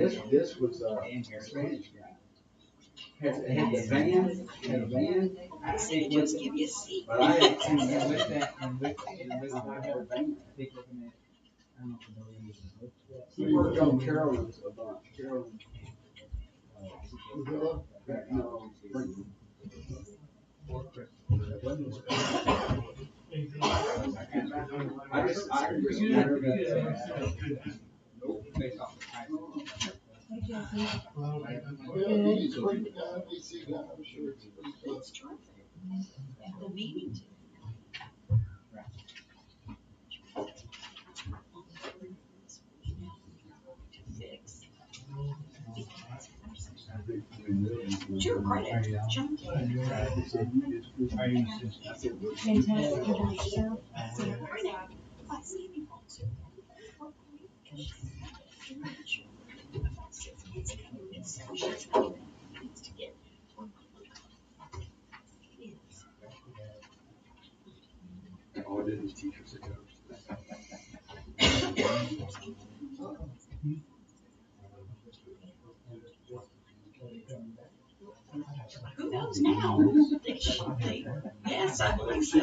This was a Spanish guy. Had the van, had a van. I say just give you a seat. But I had, and with that, and with I had a van. I think looking at, I don't know if he worked on Carolyn's a bunch. Carolyn. No, I remember that. Based off the title. That's terrific. The meeting too. Fix. Sure, credit. Junk. All I did was teach her to coach. Who knows now? Yes, I believe so.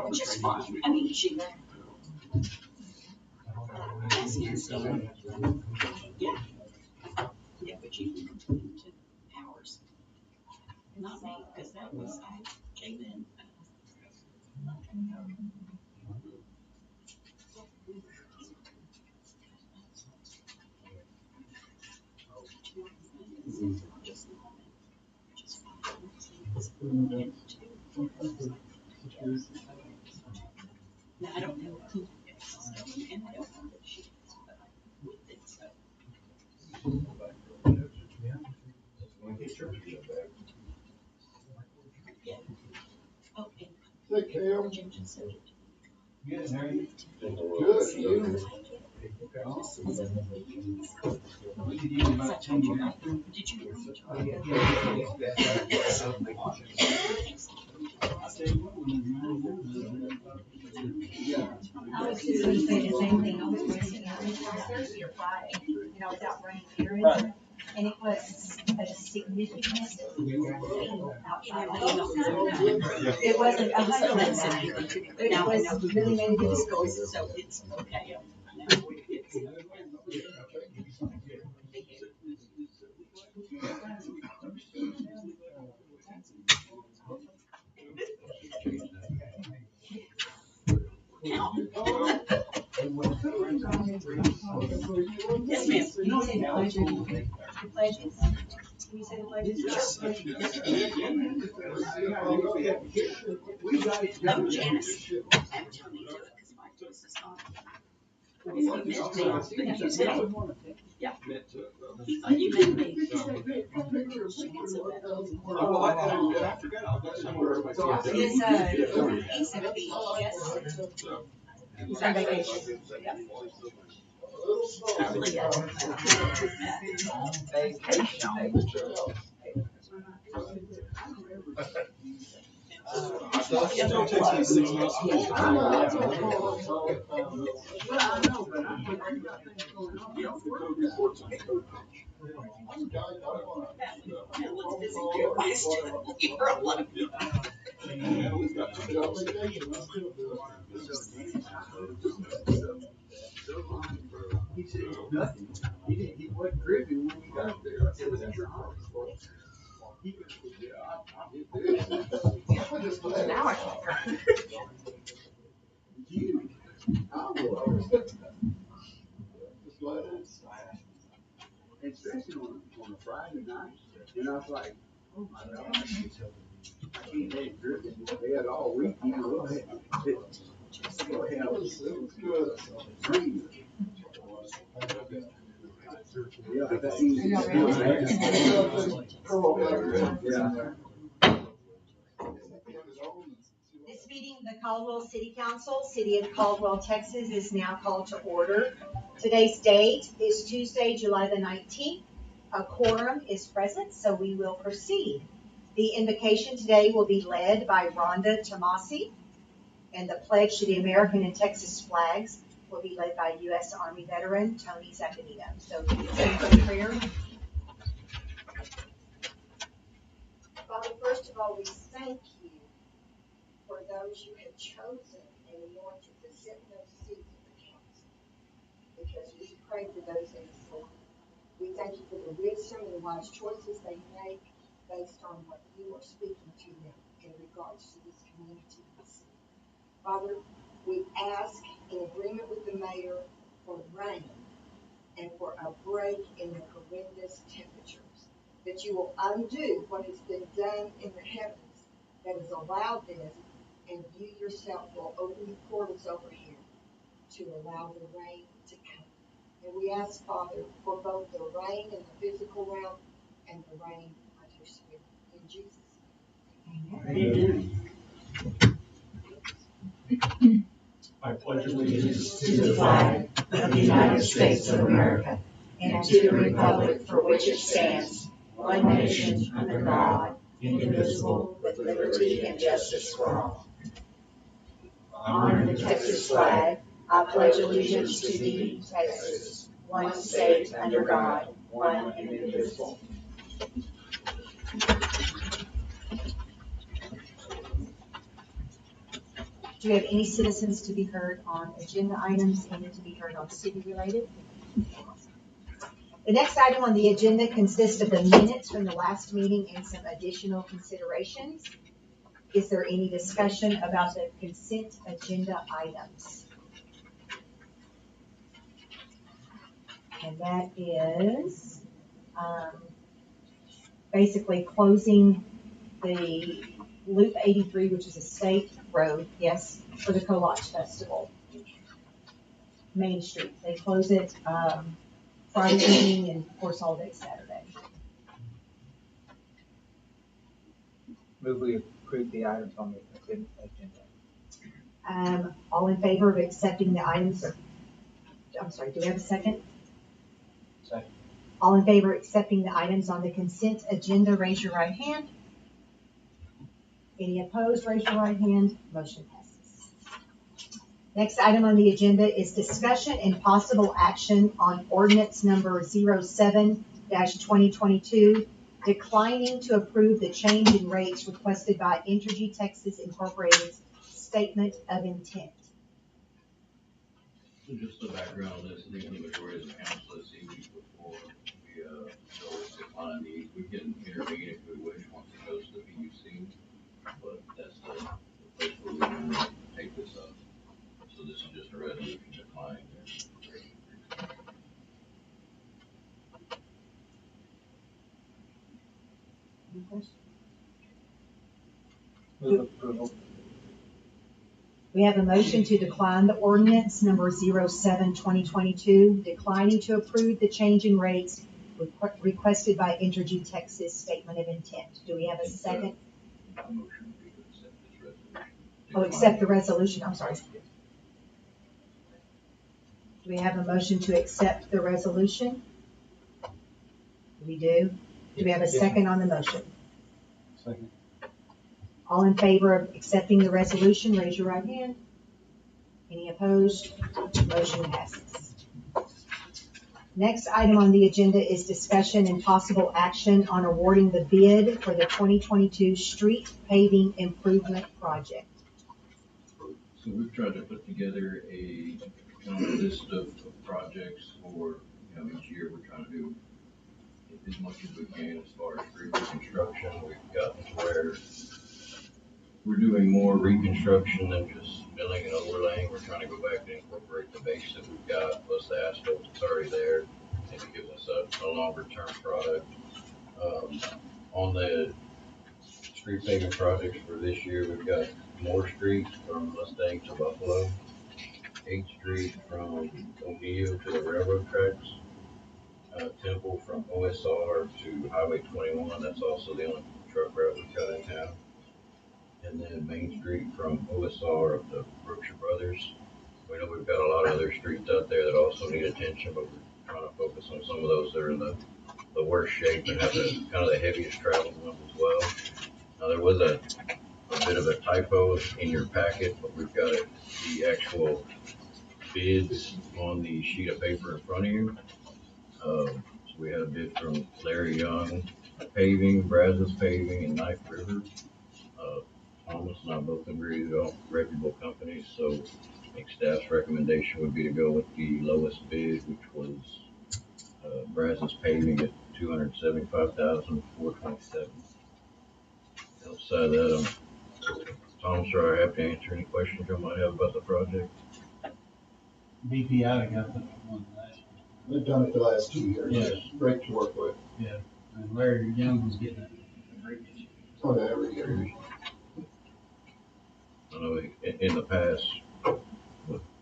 Which is fine. I mean, she. Yeah. Yeah, but you can complete it in hours. Not me, because that was, I came in. Now, I don't know who is, and I don't know that she is, but I would think so. Yeah. Oh, and. Hey, Cam. Good, how are you? Good, you? Did you about 10 years? Did you? I was just going to say the same thing. I was racing out Thursday or Friday, and I was out running errands, and it was a significant outside. It wasn't 100%. It was really many good scores, So it's okay. Yes, ma'am. You say the pledges. The pledges. Can you say the pledges? Oh, Janice. I haven't told you to it because my voice is not. If you meant me, then you said, yeah. Oh, you meant me. She gets it better. I forgot. I'll get somewhere. He's gonna be, yes. He's on vacation. It takes me 6 months. Code reports on the code page. Yeah, we've got to He said nothing. He wasn't driven when he got there. It was your heart. He was, Now I can drive. you. Especially on a Friday night. And I was like, oh my God. I can't let it driven. They had all week. You know, go ahead. Go ahead. It was good. Yeah, but that's easy. This meeting of the Caldwell City Council, City of Caldwell, Texas, is now called to order. Today's date is Tuesday, July the 19th. A quorum is present, so we will proceed. The invocation today will be led by Rhonda Tomasi, and the pledge to the American and Texas flags will be led by U.S. Army veteran Tony Zaccanino. So please say for prayer. Father, first of all, we thank you for those you have chosen and anointed to sit in those seats of the council, because we pray for those in authority. We thank you for the wisdom and the wise choices they make based on what you are speaking to them in regards to this community. Father, we ask in agreement with the mayor for rain and for a break in the horrendous temperatures, that you will undo what has been done in the heavens that has allowed this, and you yourself will open the portals over here to allow the rain to come. And we ask, Father, for both the rain in the physical realm and the rain of your spirit. In Jesus' name. Amen. I pledge allegiance To the flag of the United States of America and to the republic for which it stands, one nation under God, indivisible, with liberty and justice for all. Honor the Texas flag. I pledge allegiance to thee, Texas, one state under God, one and indivisible. Do we have any citizens to be heard on agenda items, any to be heard on city related? The next item on the agenda consists of the minutes from the last meeting and some additional considerations. Is there any discussion about the consent agenda items? And that is basically closing the Loop 83, which is a state road, yes, for the Collage Festival. Main Street. They close it Friday evening and of course all day Saturday. Move we approve the items on the consent agenda. All in favor of accepting the items? I'm sorry, do we have a second? Second. All in favor of accepting the items on the consent agenda, raise your right hand. Any opposed, raise your right hand. Motion passes. Next item on the agenda is discussion and possible action on ordinance number 07-2022, declining to approve the change in rates requested by Entergy Texas Incorporated's statement of intent. So just the background on this, I think the majority of the council has seen these before. We always decline these. We can intervene if we wish once it goes to the PUC, but that's the place where we can take this up. So this is just a resolution declining there. Any questions? Move approval. We have a motion to decline the ordinance number 07-2022, declining to approve the change in rates requested by Entergy Texas statement of intent. Do we have a second? A motion would be to accept this resolution. Oh, accept the resolution. I'm sorry. Do we have a motion to accept the resolution? We do. Do we have a second on the motion? Second. All in favor of accepting the resolution, raise your right hand. Any opposed? Motion passes. Next item on the agenda is discussion and possible action on awarding the bid for the 2022 street paving improvement project. So we've tried to put together a kind of list of projects for, each year we're trying to do as much as we can as far as street reconstruction. We've gotten to where we're doing more reconstruction than just milling and overlaying. We're trying to go back and incorporate the base that we've got, plus the asphalt that's already there, and it gives us a longer term product. On the street paving projects for this year, we've got Moore Street from Mustang to Buffalo, 8th Street from O'Neill to the railroad tracks, Temple from OSR to Highway 21. That's also the only truck route we've got in town. And then Main Street from OSR up to Brookshire Brothers. We know we've got a lot of other streets out there that also need attention, but we're trying to focus on some of those that are in the worst shape and have the kind of the heaviest traveled ones as well. Now, there was a bit of a typo in your packet, but we've got the actual bids on the sheet of paper in front of you. So we had a bid from Larry Young, Paving, Brazos Paving, and Knife River. Thomas and I both agreed they're all reputable companies, so I think staff's recommendation would be to go with the lowest bid, which was Brazos Paving at $275,427. Outside of that, Tom's sure I have to answer any questions you might have about the project. BPI got the one last year. They've done it the last 2 years. Yeah. Great to work with. Yeah, and Larry Young was getting a great issue. Oh, yeah, every year. I know in the past,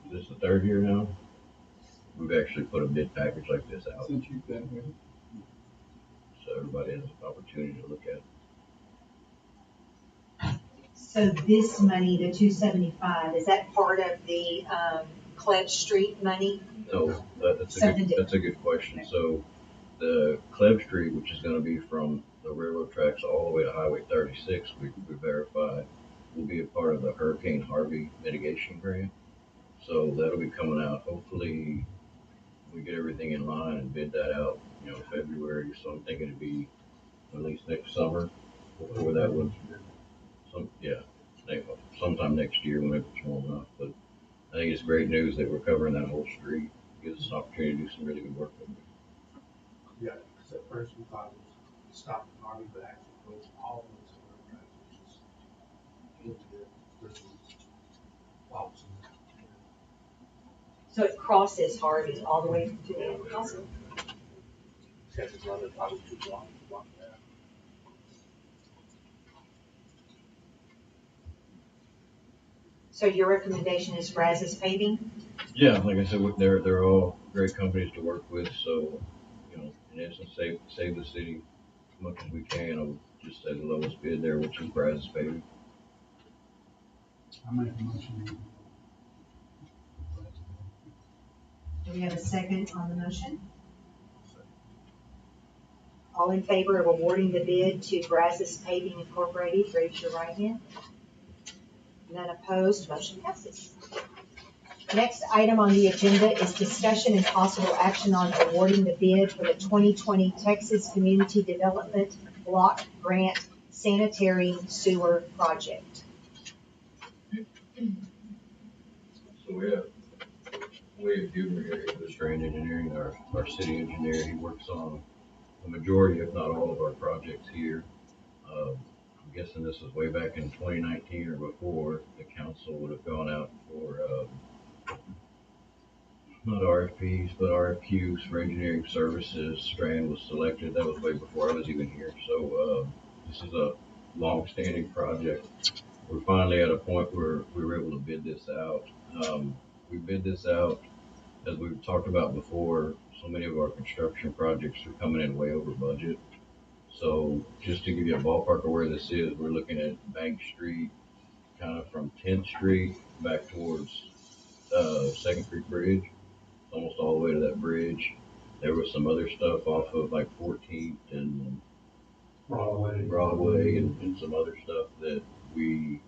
this is the third year now, we've actually put a bid package like this out, Since you've been here. so everybody has an opportunity to look at it. So this money, the 275, is that part of the Cleve Street money? No, that's a good question. So the Cleve Street, which is gonna be from the railroad tracks all the way to Highway 36, we verified, will be a part of the Hurricane Harvey mitigation grant. So that'll be coming out, hopefully, we get everything in line and bid that out, February. So I'm thinking it'd be at least next summer before that one. Sometime next year when it's warm enough. But I think it's great news that we're covering that whole street. Gives us an opportunity to do some really good work with it. Yeah, because at first we thought it was stopping Harvey, but actually goes all the way to the road, So it crosses Harvey all the way to the end. Awesome. Except his other probably too long. So your recommendation is Brazos Paving? Yeah, like I said, they're all great companies to work with. So, in essence, save the city as much as we can. I'll just say the lowest bid there, which is Brazos Paving. I make a motion. Do we have a second on the motion? All in favor of awarding the bid to Brazos Paving Incorporated, raise your right hand. None opposed, motion passes. Next item on the agenda is discussion and possible action on awarding the bid for the 2020 Texas Community Development Block Grant Sanitary Sewer Project. So we have Huber here, the Strand Engineering, our city engineer. He works on the majority, if not all, of our projects here. I'm guessing this was way back in 2019 or before. The council would have gone out for not RFPs, but RFQs for engineering services. Strand was selected. That was way before I was even here. So this is a long-standing project. We're finally at a point where we were able to bid this out. We bid this out, as we've talked about before. So many of our construction projects are coming in way over budget. So just to give you a ballpark of where this is, we're looking at Bank Street, kind of from 10th Street back towards 2nd Street Bridge, almost all the way to that bridge. There was some other stuff off of like 14th and Broadway and some other stuff that we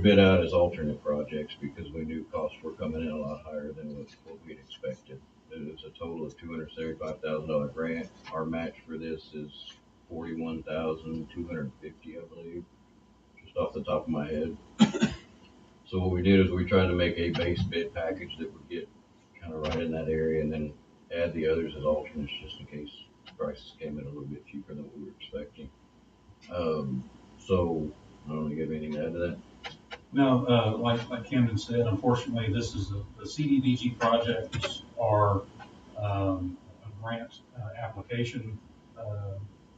bid out as alternate projects because we knew costs were coming in a lot higher than what we'd expected. It was a total of $275,000 grant. Our match for this is $41,250, I believe, just off the top of my head. So what we did is we tried to make a base bid package that would get kind of right in that area, and then add the others as alternates just in case prices came in a little bit cheaper than what we were expecting. So I don't know, you have anything to add to that? No, like Camden said, unfortunately, this is the CDBG projects are a grant application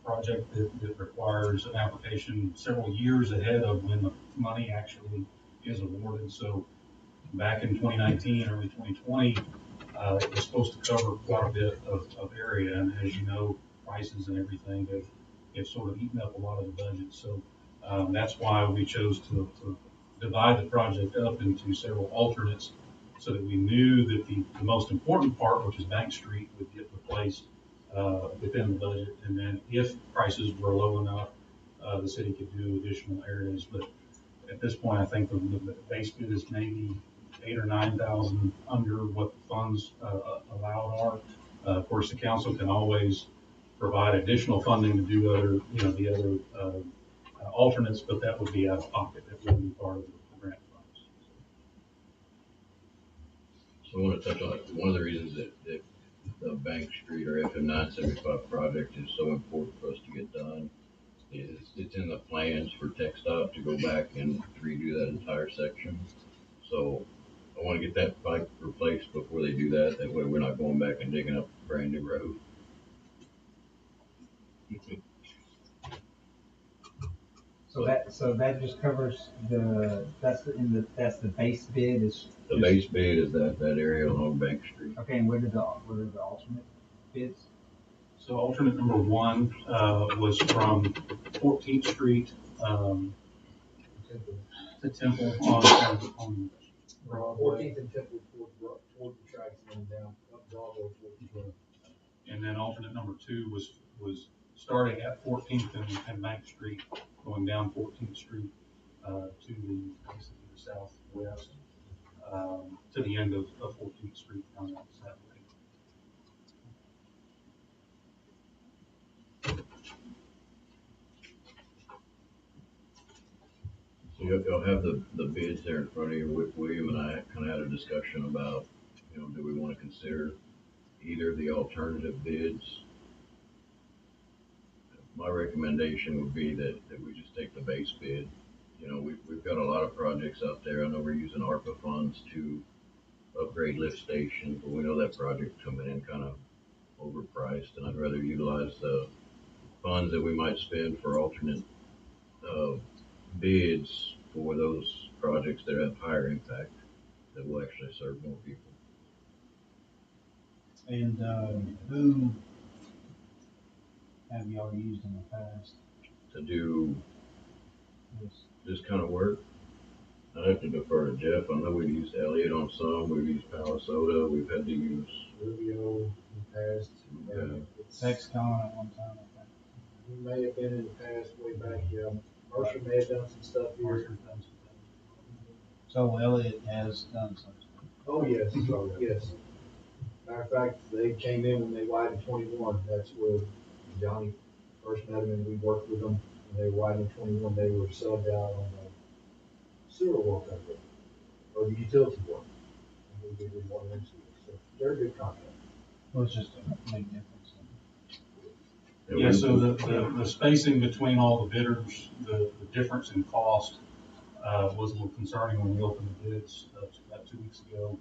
project that requires an application several years ahead of when the money actually is awarded. So back in 2019, early 2020, it was supposed to cover quite a bit of area, and as you know, prices and everything have sort of eaten up a lot of the budget. So that's why we chose to divide the project up into several alternates so that we knew that the most important part, which is Bank Street, would get replaced within the budget. And then if prices were low enough, the city could do additional areas, but at this point, I think the base bid is maybe 8,000 or 9,000 under what the funds allowed are. Of course, the council can always provide additional funding to do other, the other alternates, but that would be out of pocket. That wouldn't be part of the grant funds. So I want to touch on one of the reasons that the Bank Street or FM 975 project is so important for us to get done is it's in the plans for TechStop to go back and redo that entire section. So I want to get that pipe replaced before they do that. That way we're not going back and digging up a brand new road. So that just covers that's the base bid is. The base bid is that area along Bank Street. Okay, and what are the alternate bids? So alternate number 1 was from 14th Street to Temple on 14th and Temple toward the tracks and then down up Broadway towards the road. And then alternate number 2 was starting at 14th and Bank Street, going down 14th Street to the southwest, to the end of 14th Street down that way. So you'll have the bids there in front of you. William and I kind of had a discussion about, do we want to consider either the alternative bids? My recommendation would be that we just take the base bid. We've got a lot of projects out there. I know we're using ARPA funds to upgrade lift stations, but we know that project's coming in kind of overpriced, and I'd rather utilize the funds that we might spend for alternate bids for those projects that have higher impact that will actually serve more people. And who have y'all used in the past to do this kind of work? I'd have to defer to Jeff. I know we've used Elliott on some, we've used Palisoda, we've had to use Rubio in the past. Sexcon at one time, I think. He may have been in the past, way back, yeah. Mercer may have done some stuff here. So Elliott has done some stuff. Oh, yes, yes. Matter of fact, they came in when they widened 21. That's where Johnny first met them, and we worked with them. When they widened 21, they were subbed out on the sewer work over there, or the utility work. And we did water and sewer. So they're a good contract. Well, it's just a big difference. Yeah, so the spacing between all the bidders, the difference in cost was a little concerning when we opened the bids about 2 weeks ago.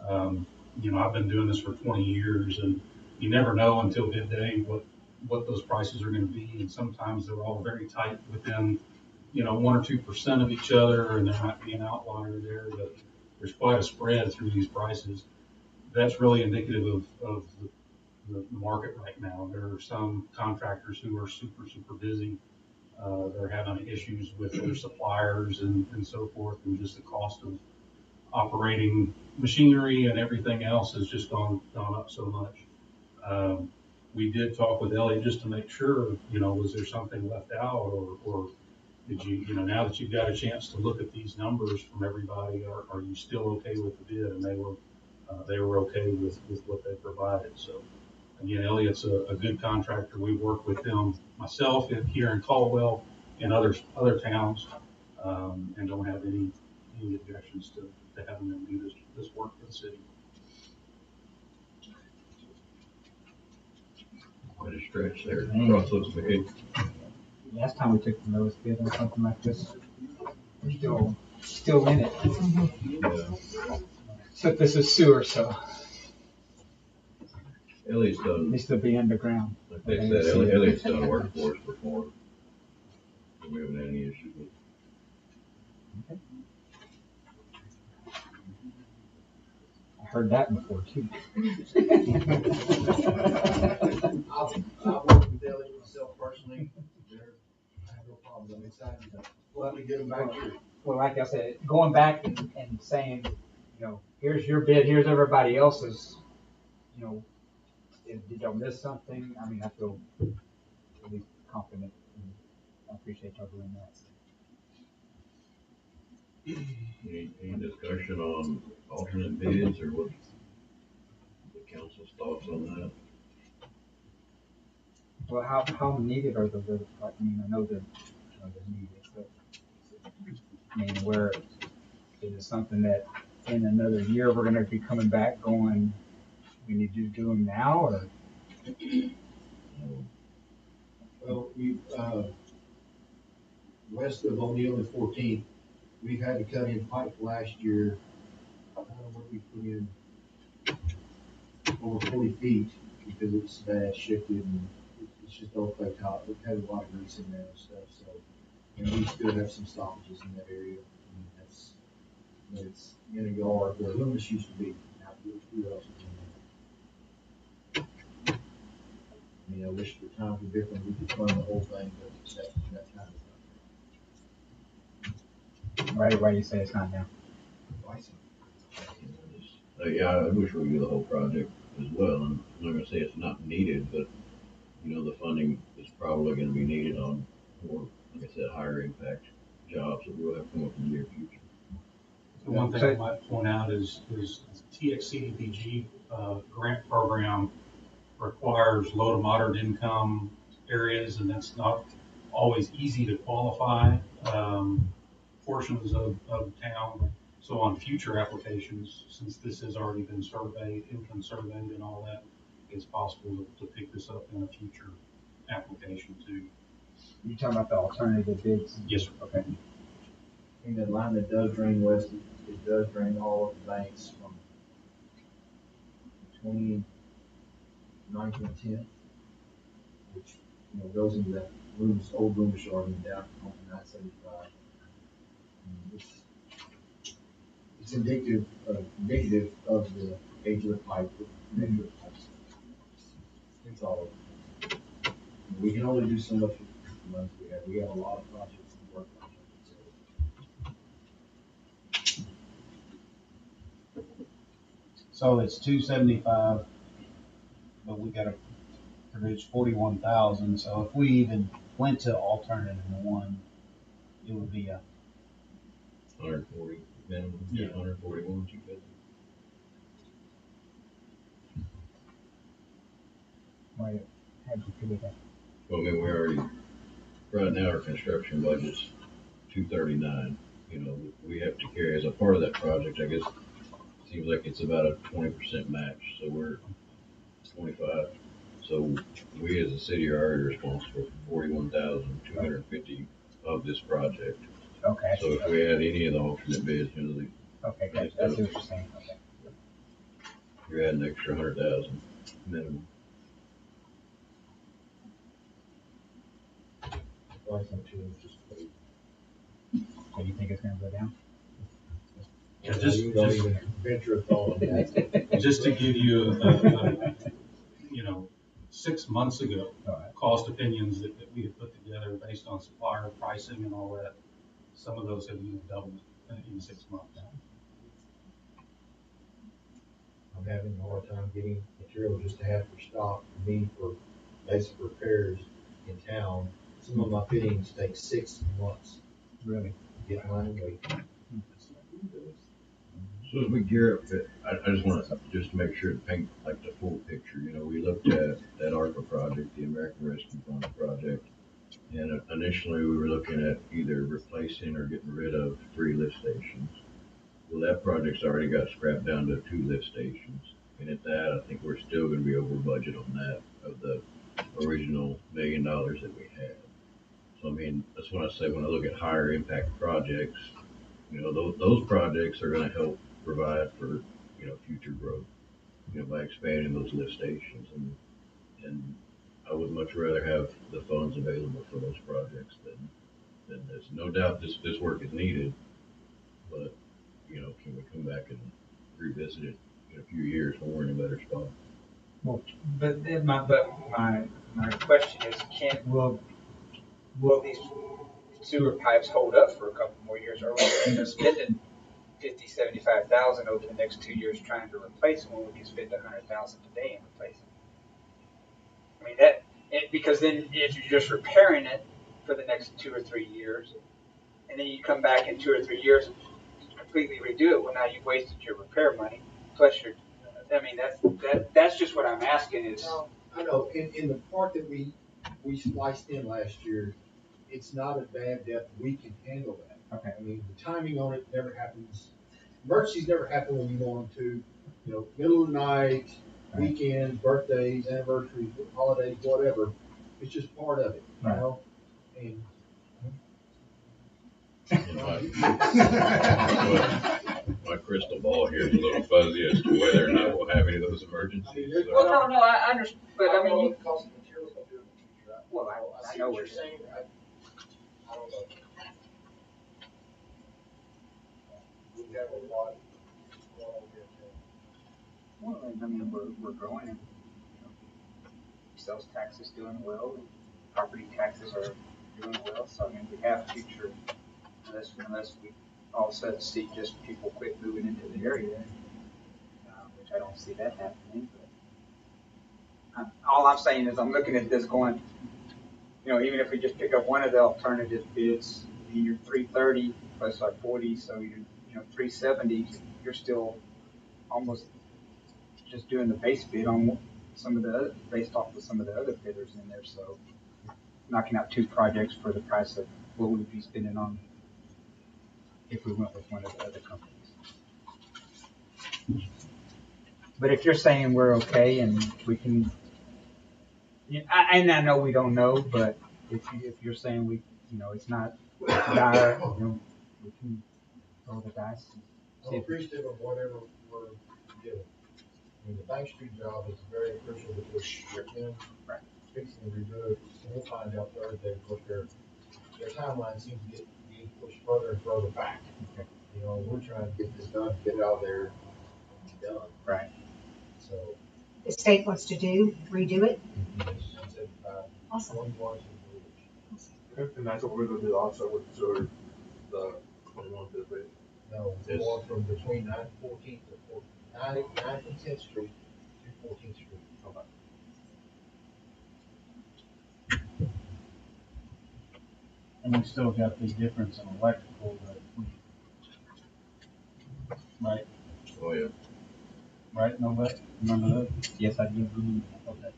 I've been doing this for 20 years, and you never know until bid day what those prices are going to be, and sometimes they're all very tight within 1 or 2% of each other, and there might be an outlier there, but there's quite a spread through these prices. That's really indicative of the market right now. There are some contractors who are super busy. They're having issues with their suppliers and so forth, and just the cost of operating machinery and everything else has just gone up so much. We did talk with Elliot just to make sure, was there something left out, or did you, now that you've got a chance to look at these numbers from everybody, are you still okay with the bid? And they were okay with what they provided. So again, Elliot's a good contractor. We work with them myself here in Caldwell and other towns, and don't have any objections to having them do this work for the city. Quite a stretch there. Cross looks big. Last time we took the lowest bid on something like this, we're still in it. Yeah. Except this is sewer, so Elliott's done. needs to be underground. Like they said, Elliott's done work for us before. So we haven't had any issues with it. Okay. I heard that before too. I've worked with Elliott myself personally. I have no problems. I'm excited to let me get them back here. Well, like I said, going back and saying, here's your bid, here's everybody else's, did y'all miss something? I mean, I feel really confident in I appreciate y'all doing that. Any discussion on alternate bids or what the council's thoughts on that? Well, how needed are those other parts? I mean, I know they're needed, but I mean, where is it something that in another year we're gonna be coming back going, we need to do them now, or? Well, we, west of O'Neill and 14th, we've had to cut in pipe last year. What we put in over 40 feet because it's bad, shifted, and it's just old clay top. We've had a lot of grease in there and stuff, so, and we still have some stoppages in that area. And it's in a yard where Loomis used to be. Now, who else is in there? I mean, I wish the times were different, we could fund the whole thing, but that time is not. Why do you say it's not now? Yeah, I wish we could do the whole project as well. And I'm not gonna say it's not needed, but you know, the funding is probably gonna be needed on more, like I said, higher impact jobs that we'll have come up in the near future. The one thing I might point out is TXCDBG grant program requires low to moderate income areas, and that's not always easy to qualify portions of town. So on future applications, since this has already been surveyed, income surveyed and all that, it's possible to pick this up in a future application too. You talking about the alternative bids? Yes, sir. Okay. And the line that does drain west, it does drain all of the banks from 29th and 10th, which, you know, goes into that old Loomis yard and down on 975. It's indicative of the age of the pipe, the nature of the pipes. It's all over. We can only do so much with the money we have. We have a lot of projects and work on it. So it's 275, but we gotta produce 41,000. So if we even went to alternative one, it would be 140 minimum, Yeah. 141 you could. Why, how'd you figure that? Well, I mean, we already, right now, our construction budget's 239. You know, we have to carry, as a part of that project, I guess, seems like it's about a 20% match, so we're 25. So we as a city are already responsible for 41,250 of this project. Okay. So if we had any of the alternate bids, you know, Okay, gotcha. That's what you're saying. Okay. you're adding an extra 100,000 minimum. So you think it's gonna go down? Yeah, Don't even venture a thought on that. just to give you you know, 6 months ago, cost opinions that we had put together based on supplier pricing and all that, some of those have even doubled in 6 months. I'm having a hard time getting material just to have for stock, for me, for basic repairs in town. Some of my fittings take 6 months. Really? to Get mine weight. So as we gear up, I just want to just make sure to paint like the full picture. You know, we looked at that ARPA project, the American Rescue Fund project, and initially we were looking at either replacing or getting rid of 3 lift stations. Well, that project's already got scrapped down to 2 lift stations, and at that, I think we're still going to be over budget on that of the original $1 million that we had. So I mean, that's what I say when I look at higher impact projects. You know, those projects are going to help provide for, you know, future growth, you know, by expanding those lift stations. And I would much rather have the funds available for those projects than this. No doubt this work is needed, but, you know, can we come back and revisit it in a few years when we're in a better spot? Well, but then my question is, will these sewer pipes hold up for a couple more years, or are we end up spending 50, 75,000 over the next 2 years trying to replace them when we can spend 100,000 today and replace them? I mean because then if you're just repairing it, for the next 2 or 3 years, and then you come back in 2 or 3 years and completely redo it. Well, now you've wasted your repair money, plus your. I mean, that's just what I'm asking is. No, I know, in the part that we spliced in last year, it's not a bad depth, we can handle that. Okay. I mean, the timing on it never happens, emergencies never happen when you want them to, middle of the night, weekends, birthdays, anniversaries, holidays, whatever, it's just part of it, you know? And. My crystal ball here is a little fuzzy as to whether or not we'll have any of those emergencies. So. Well, no, I understand, but I mean, the cost of materials will do it in the future. Well, I know what what you're saying, I don't know. We have a lot going on here too. Well, I mean, we're growing, and sales tax is doing well, and property taxes are doing well. So I mean, we have future, unless we all of a sudden see just people quit moving into the area, which I don't see that happening. But all I'm saying is I'm looking at this going, even if we just pick up one of the alternative bids, you're 330 plus like 40, so you're 370. You're still almost just doing the base bid on some of the other, based off of some of the other bidders in there. So knocking out 2 projects for the price of what we would be spending on if we went with one of the other companies. But if you're saying we're okay and we can, and I know we don't know, but if you're saying we, it's not dire, we can roll the dice. I'm appreciative of whatever we're doing. I mean, the Bank Street job is very crucial that we're stripping, fixing and redo it. And we'll find out Thursday what their timeline seems to get being pushed further and further back. Okay. We're trying to get this done, get it out there, and be done. Right. So. The state wants to redo it? Awesome. And that's what we're gonna do also with the 21 to the bridge. No, it's going from between 9th and 14th to 9th and 10th Street to 14th Street. Okay. And we still got the difference in electrical right? Oh, yeah. Right, nobody, remember that? Yes, I do. Okay.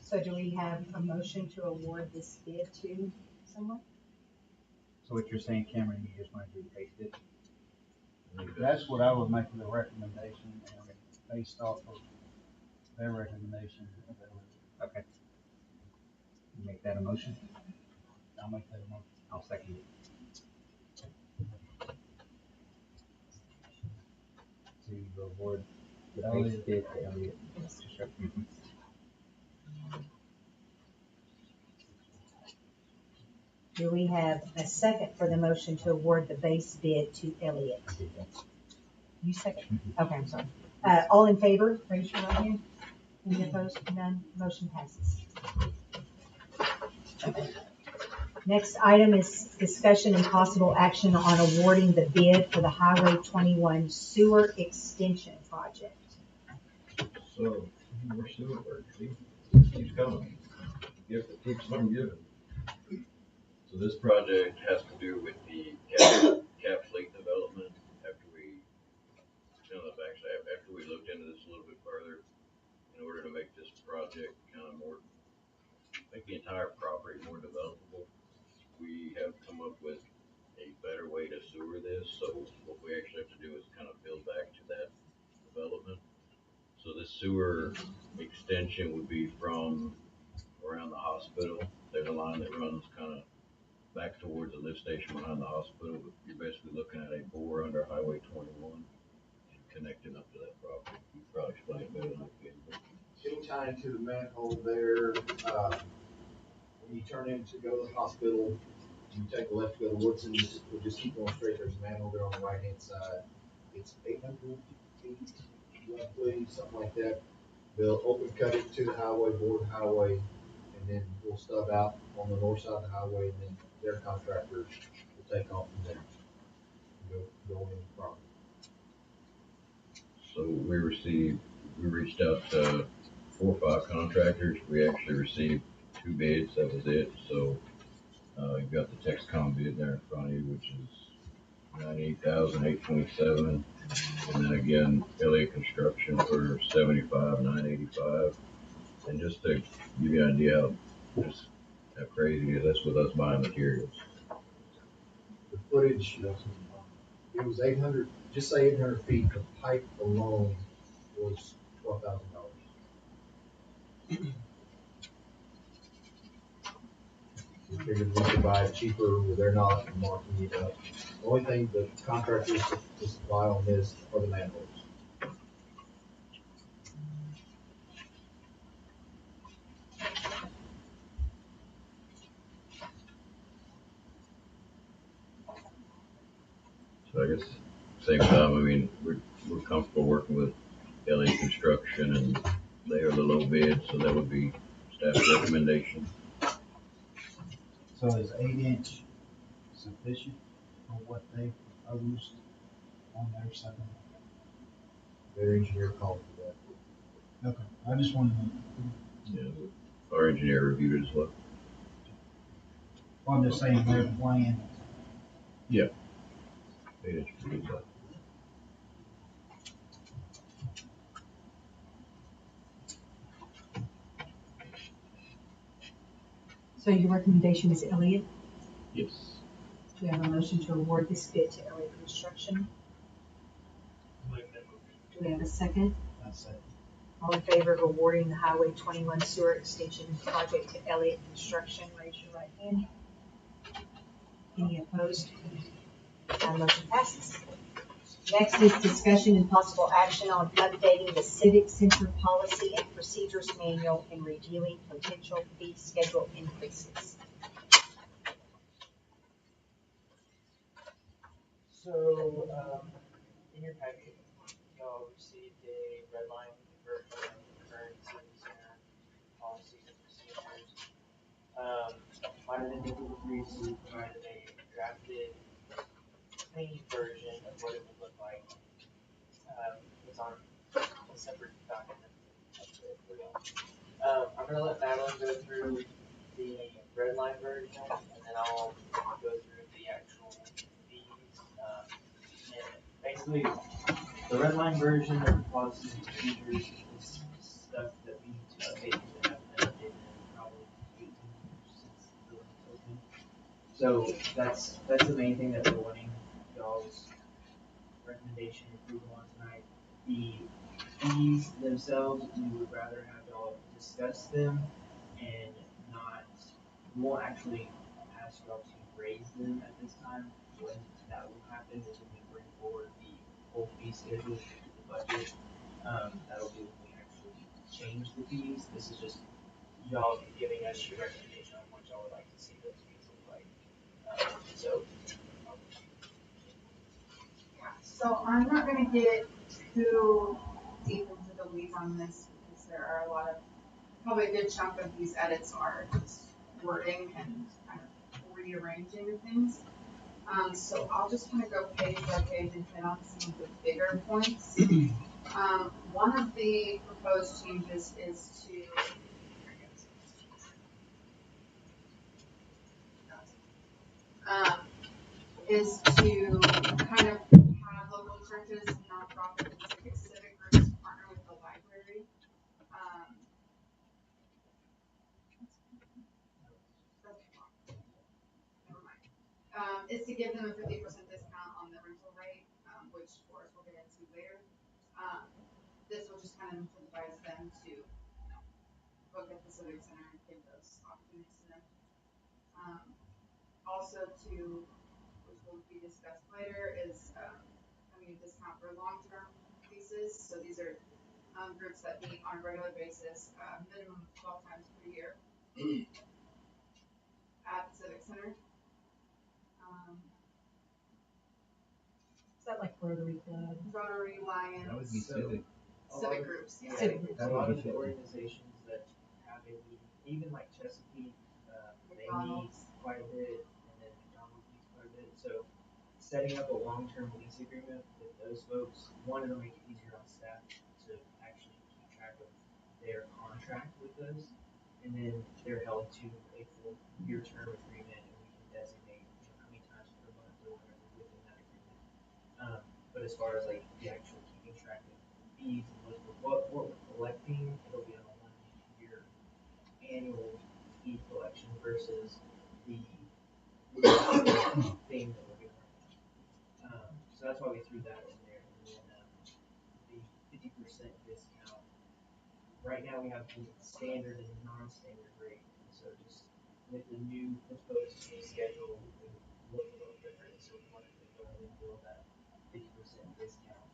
So do we have a motion to award this bid to someone? So what you're saying, Cameron, you just want to do the base bid? That's what I would make the recommendation, and based off of their recommendation. Okay. You make that a motion? I'll make that a motion. I'll second it. To award the base bid to Elliott. Mm-hmm. Do we have a second for the motion to award the base bid to Elliott? You second? Okay, I'm sorry. All in favor, raise your right hand. Any opposed? None. Motion passes. Next item is discussion and possible action on awarding the bid for the Highway 21 sewer extension project. So, more sewer work, see? Keeps coming. Gift that keeps on giving. So this project has to do with the cap fleet development. After we looked into this a little bit further, in order to make this project make the entire property more developable, we have come up with a better way to sewer this. So what we actually have to do is kind of build back to that development. So this sewer extension would be from around the hospital. There's a line that runs kind of back towards the lift station behind the hospital. You're basically looking at a bore under Highway 21 and connecting up to that property. You can probably explain it better than I can. It'll tie into the manhole there. When you turn in to go to the hospital, you take a left to go to Woodson's. We'll just keep going straight. There's a manhole there on the right hand side. It's 800 feet, roughly, something like that. They'll open cut it to the highway, board highway, and then we'll stub out on the north side of the highway, and then their contractors will take off from there and go in the property. So we reached out to 4 or 5 contractors. We actually received 2 bids. That was it. So you've got the Texcom bid there in front of you, which is $98,827, and then again Elliott Construction for $75,985. And just to give you an idea how crazy it is, that's with us buying materials. The footage, it was 800, just say 800 feet, the pipe alone was $12,000. We figured we could buy it cheaper, but they're not marking it up. The only thing the contractors to supply on this are the manholes. So I guess same time, I mean, we're comfortable working with LA Construction, and they are the low bid, so that would be staff's recommendation. So is 8-inch sufficient for what they proposed on their side? Their engineer called for that. Okay, I just wanted to, Yeah, our engineer reviewed it as well. I'm just saying their plan. Yeah. 8-inch pretty good. So your recommendation is Elliott? Yes. Do we have a motion to award this bid to Elliott Construction? Do we have a second? That's it. All in favor of awarding the Highway 21 sewer extension project to Elliott Construction, raise your right hand. Any opposed? None motion passes. Next is discussion and possible action on updating the Civic Center policy and procedures manual and reviewing potential fee schedule increases. So, in your packet, y'all received a red line version of the current Civic Center policies and procedures. Might have been difficult for you, so we provided a drafted, clean version of what it would look like. It's on a separate document for y'all. I'm gonna let Madeline go through the red line version, and then I'll go through the actual fees. And basically, the red line version of the policies and procedures is stuff that we need to update and have been updated in probably 18 years since the building's open. So that's the main thing that we're wanting y'all's recommendation approval on tonight. The fees themselves, we would rather have y'all discuss them and not, we won't actually ask y'all to raise them at this time. When that will happen is when we bring forward the whole fee schedule to the budget. That'll be when we actually change the fees. This is just y'all giving us your recommendation on what y'all would like to see those fees look like. So I'm not gonna get too deep into the weeds on this because there are a lot of, probably a good chunk of these edits are just wording and kind of rearranging of things. So I'll just kind of go page by page and hit on some of the bigger points. One of the proposed changes is to, kind of have local churches, nonprofits, and civic groups partner with the library. Never mind. Is to give them a 50% discount on the rental rate, which Forrest will get into later. This will just kind of incentivize them to book at the Civic Center and give those opportunities to them. Also to, which will be discussed later, is having a discount for long-term leases. So these are groups that meet on a regular basis, minimum of 12 times per year at the Civic Center. Is that like Rotary Club? Rotary, Lions. That would be civic. Civic groups. Yeah. Civic groups. A lot of the organizations that have a meeting, even like Chesapeake, they meet quite a bit, and then McDonald's meets quite a bit. So setting up a long-term lease agreement with those folks, one, it'll make it easier on staff to actually keep track of their contract with those. And then they're held to a full year term agreement, and we can designate, how many times per month or whatever within that agreement. But as far as like the actual keeping track of fees and what we're collecting, it'll be on a 1 year annual fee collection versus the thing that we're doing right now. So that's why we threw that in there. And then the 50% discount. Right now we have the standard and non-standard rate. And so just with the new proposed fee schedule, it would look a little different. So we wanted to go ahead and build that 50% discount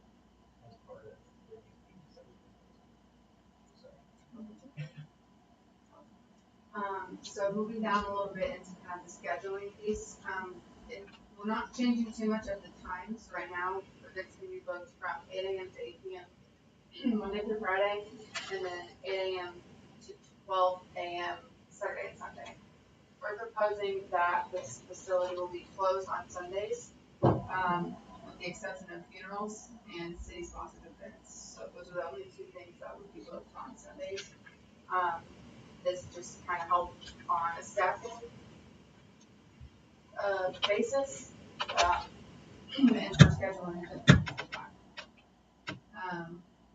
as part of the new fees that we proposed. So. So moving down a little bit into kind of the scheduling piece, we're not changing too much of the times right now. Events can be booked from 8 a.m. to 8 p.m. Monday through Friday, and then 8 a.m. to 12 a.m. Saturday and Sunday. We're proposing that this facility will be closed on Sundays, with the exception of funerals and city-sponsored events. So those are the only two things that would be booked on Sundays. This just kind of helped on a staffing basis, and for scheduling.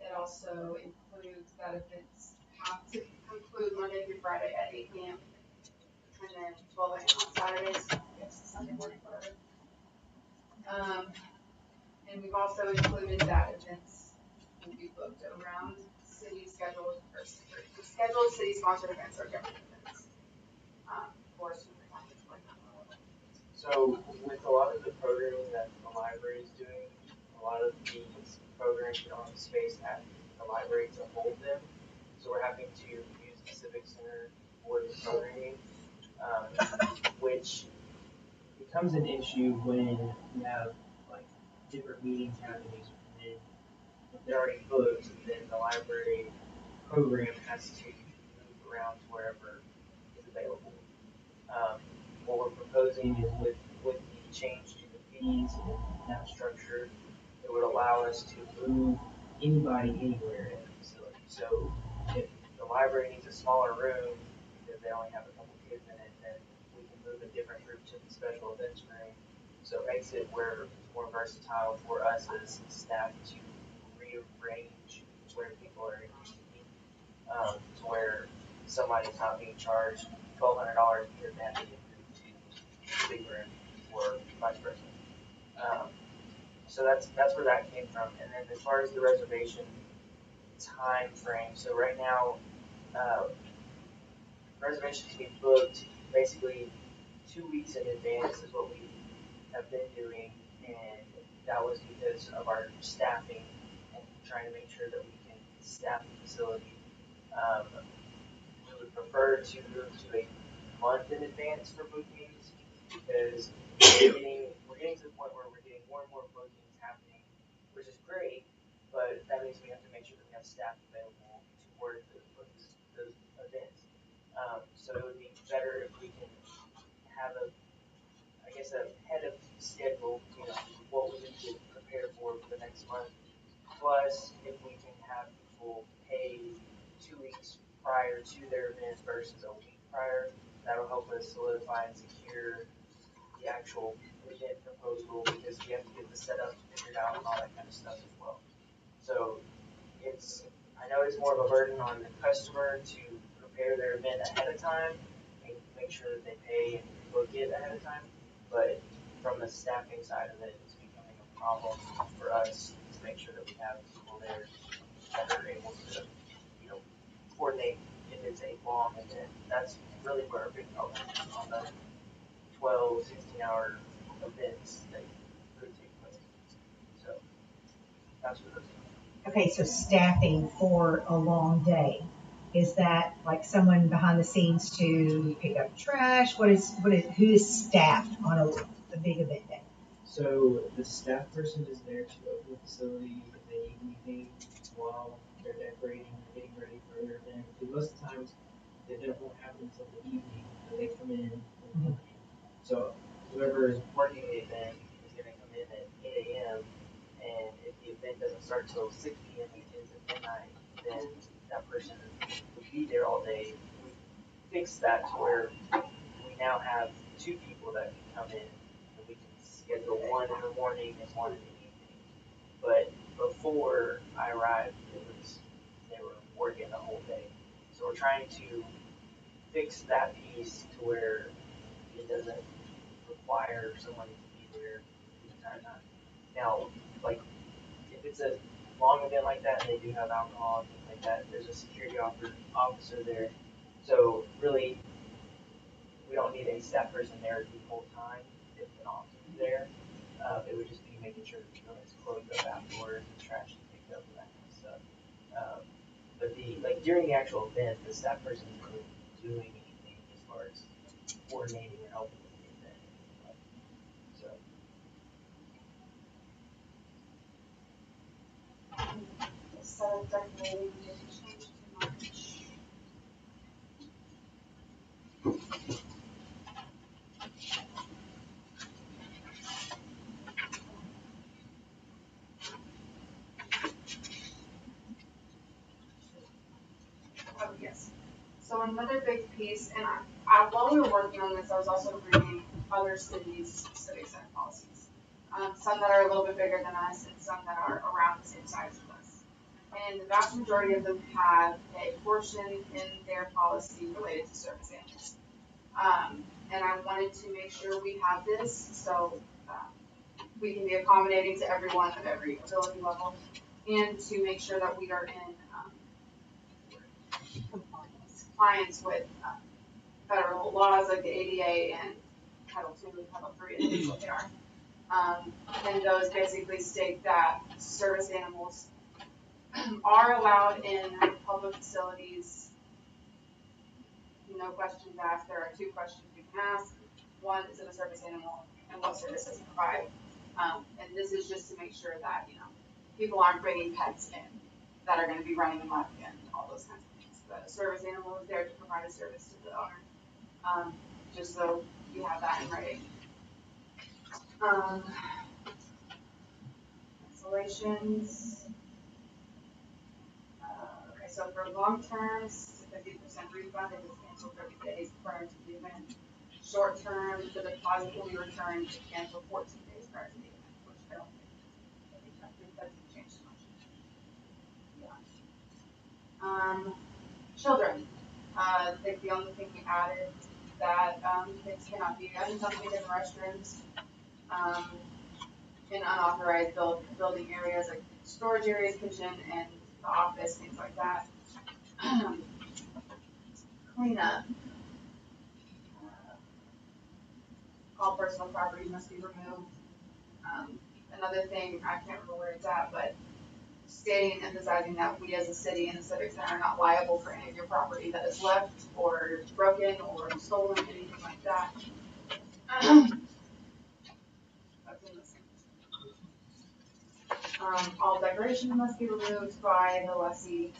It also includes that events have to conclude Monday through Friday at 8 p.m. and then 12 a.m. on Saturdays, yes, Sunday morning, whatever. And we've also included that events will be booked around city scheduled city-sponsored events or government events. For supermarkets like that. So with a lot of the programming that the library is doing, a lot of these programs don't have space at the library to hold them. So we're having to use the Civic Center for the programming, which becomes an issue when you have like different meetings happening, and then if they're already booked, then the library program has to move around to wherever is available. What we're proposing is with the change to the fees and that structure, it would allow us to move anybody anywhere in the facility. So if the library needs a smaller room because they only have a couple kids in it, then we can move a different group to the special events room. So it makes it where it's more versatile for us as staff to rearrange where people are meeting, to where somebody's not being charged $1,200 per event to get moved to the big room or vice versa. So that's where that came from. And then as far as the reservation time frame, so right now, reservations we booked basically 2 weeks in advance is what we have been doing, and that was because of our staffing and trying to make sure that we can staff the facility. We would prefer to move to a month in advance for bookings because we're getting to the point where we're getting more and more bookings happening, which is great, but that means we have to make sure that we have staff available to work those events. So it would be better if we can have a head of schedule, what we need to prepare for the next month. Plus, if we can have people pay 2 weeks prior to their event versus a week prior, that'll help us solidify and secure the actual event proposal because we have to get the setup figured out and all that kind of stuff as well. So I know it's more of a burden on the customer to prepare their event ahead of time and make sure that they pay and book it ahead of time, but from the staffing side of it, it's becoming a problem for us to make sure that we have people there that are able to, coordinate if it's a long event. That's really where our big problem is on the 12, 16-hour events that could take place. So that's what those are. Okay, so staffing for a long day. Is that like someone behind the scenes to pick up trash? Who is staffed on a big event day? So the staff person is there to open the facility if they need anything while they're decorating and getting ready for their event. Because most of the times the event won't happen until the evening, but they come in the morning. So whoever is working the event is going to come AM, and if the event doesn't start till 6 PM and it ends at midnight, then that person would be there all day. We fixed that to where we now have 2 people that can come in, and we can schedule one in the morning and one in the evening. But before I arrived, they were working the whole day. So we're trying to fix that piece to where it doesn't require someone to be there the entire time. Now, like, if it's a long event like that and they do have alcohol and things like that, there's a security officer there. So really, we don't need a staff person there the whole time if an officer's there. It would just be making sure that it's closed up afterwards and trash is picked up and that kind of stuff. But during the actual event, the staff person isn't really doing anything as far as coordinating or helping with the event. So. Instead of decorating, didn't change too much. Oh, yes. So another big piece, and while we were working on this, I was also reading other cities' civic center policies. Some that are a little bit bigger than us and some that are around the same size as us. And the vast majority of them have a portion in their policy related to service animals. And I wanted to make sure we have this so we can be accommodating to everyone at every ability level, and to make sure that we are in compliance with federal laws like the ADA and Title II and Title III, I think is what they are. And those basically state that service animals are allowed in public facilities. No questions asked. There are 2 questions you can ask. One, is it a service animal, and what service does it provide? And this is just to make sure that, people aren't bringing pets in that are going to be running amok and all those kinds of things. But a service animal is there to provide a service to the owner, just so you have that in writing. Cancellations. Okay, so for long terms, 50% refund if it's canceled 30 days prior to the event. Short term, the deposit will be returned if canceled 14 days prior to the event, which I think that doesn't change too much. Yeah. Children. I think the only thing we added that kids cannot be unaccompanied in the restrooms, in unauthorized building areas like storage areas, kitchen, and the office, things like that. Cleanup. All personal property must be removed. Another thing, I can't remember where it's at, but stating and emphasizing that we as a city and the Civic Center are not liable for any of your property that is left or broken or stolen, anything like that. All decoration must be removed by the lessee.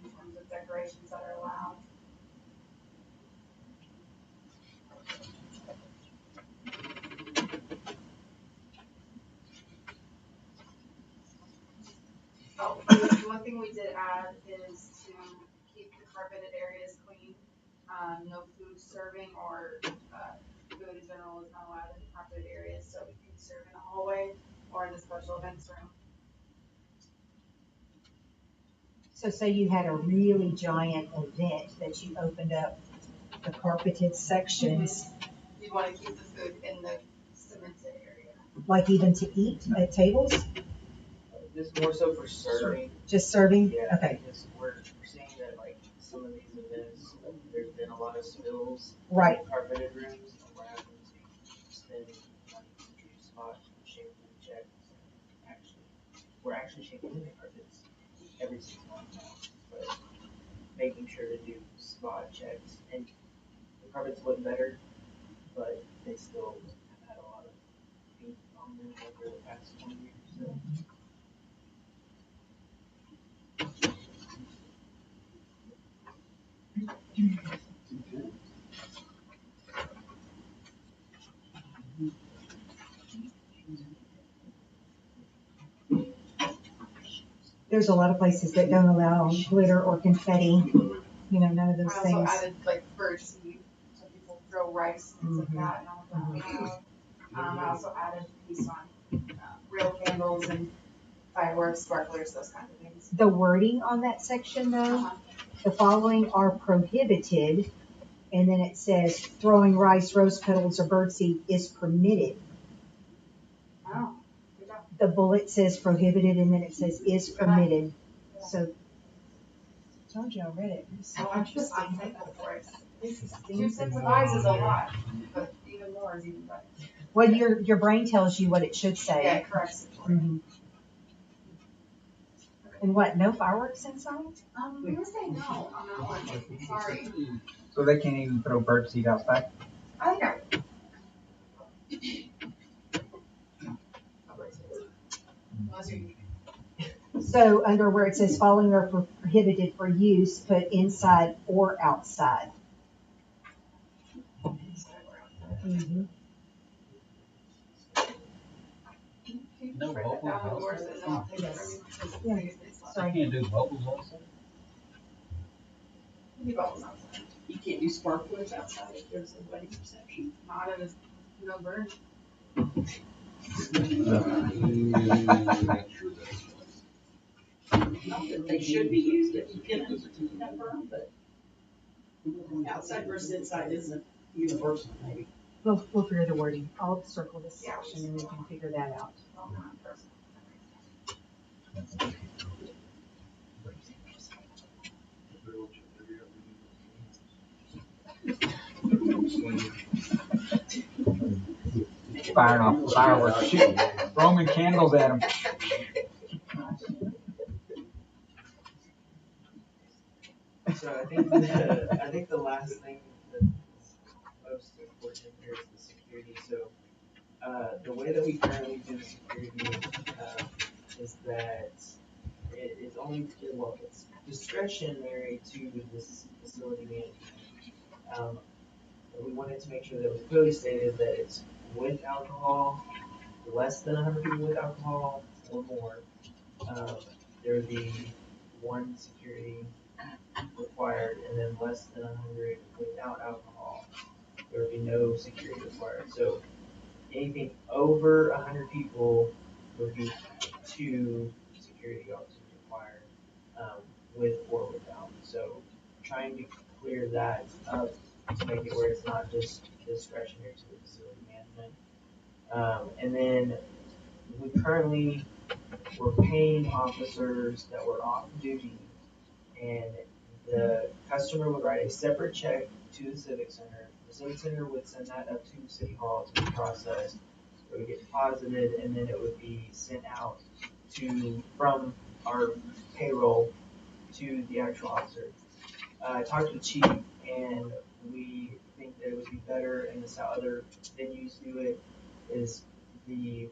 In terms of decorations that are allowed. Oh, one thing we did add is to keep the carpeted areas clean. No food serving or food in general is not allowed in the carpeted areas, so we can serve in the hallway or in the special events room. So say you had a really giant event that you opened up the carpeted sections. You'd want to keep the food in the cemented area. Like even to eat at tables? This more so for serving. Just serving? Yeah, okay. Because we're seeing that like some of these events, there's been a lot of spills right. in carpeted rooms, and we're having to spend money to do spot shampoo checks. We're actually shampooing the carpets every 6 months now, but making sure to do spot checks. And the carpets look better, but they still have had a lot of feet on them over the past 20 years. So. There's a lot of places that don't allow glitter or confetti, none of those I also things. added like birdseed, so people throw rice, things like that, and all of that. I also added a piece on real candles and fireworks, sparklers, those kind of things. The wording on that section though, the following are prohibited, and then it says throwing rice, rose petals, or birdseed is permitted. Oh, good job. The bullet says prohibited, and then it says is permitted. So, told you I read it. So I'm thankful for it. 2 sets of eyes is a lot, but even more is even better. Well, your brain tells you what it should say. Yeah, it corrects it. Mhm. And what, no fireworks inside? I'm gonna say no on that one. Sorry. So they can't even throw birdseed outside? I think I. Unless you. So under where it says following are prohibited for use, put inside or outside. Mm-hmm. No bubbles outside? Yeah. I can't do bubbles outside? You can't do sparklers outside if there's a wedding reception. Not in a no burn. Not that they should be used if you can confirm, but outside versus inside isn't universal, maybe. We'll figure the wording. I'll circle this section and we can figure that out. Firing off fireworks, shooting Roman candles at them. So I think the last thing that's most important here is the security. So the way that we currently do security is that it is only, well, it's discretionary to this facility management. We wanted to make sure that it was clearly stated that it's with alcohol, less than 100 people with alcohol or more. There would be one security required, and then less than 100 without alcohol, there would be no security required. So anything over 100 people would be 2 security officers required, with or without. So trying to clear that up to make it where it's not just discretionary to the facility management. And then we're paying officers that were off duty, and the customer would write a separate check to the Civic Center. The Civic Center would send that up to City Hall to be processed. It would get deposited, and then it would be sent out from our payroll to the actual officer. I talked to the chief, and we think that it would be better, and this is how other venues do it, is the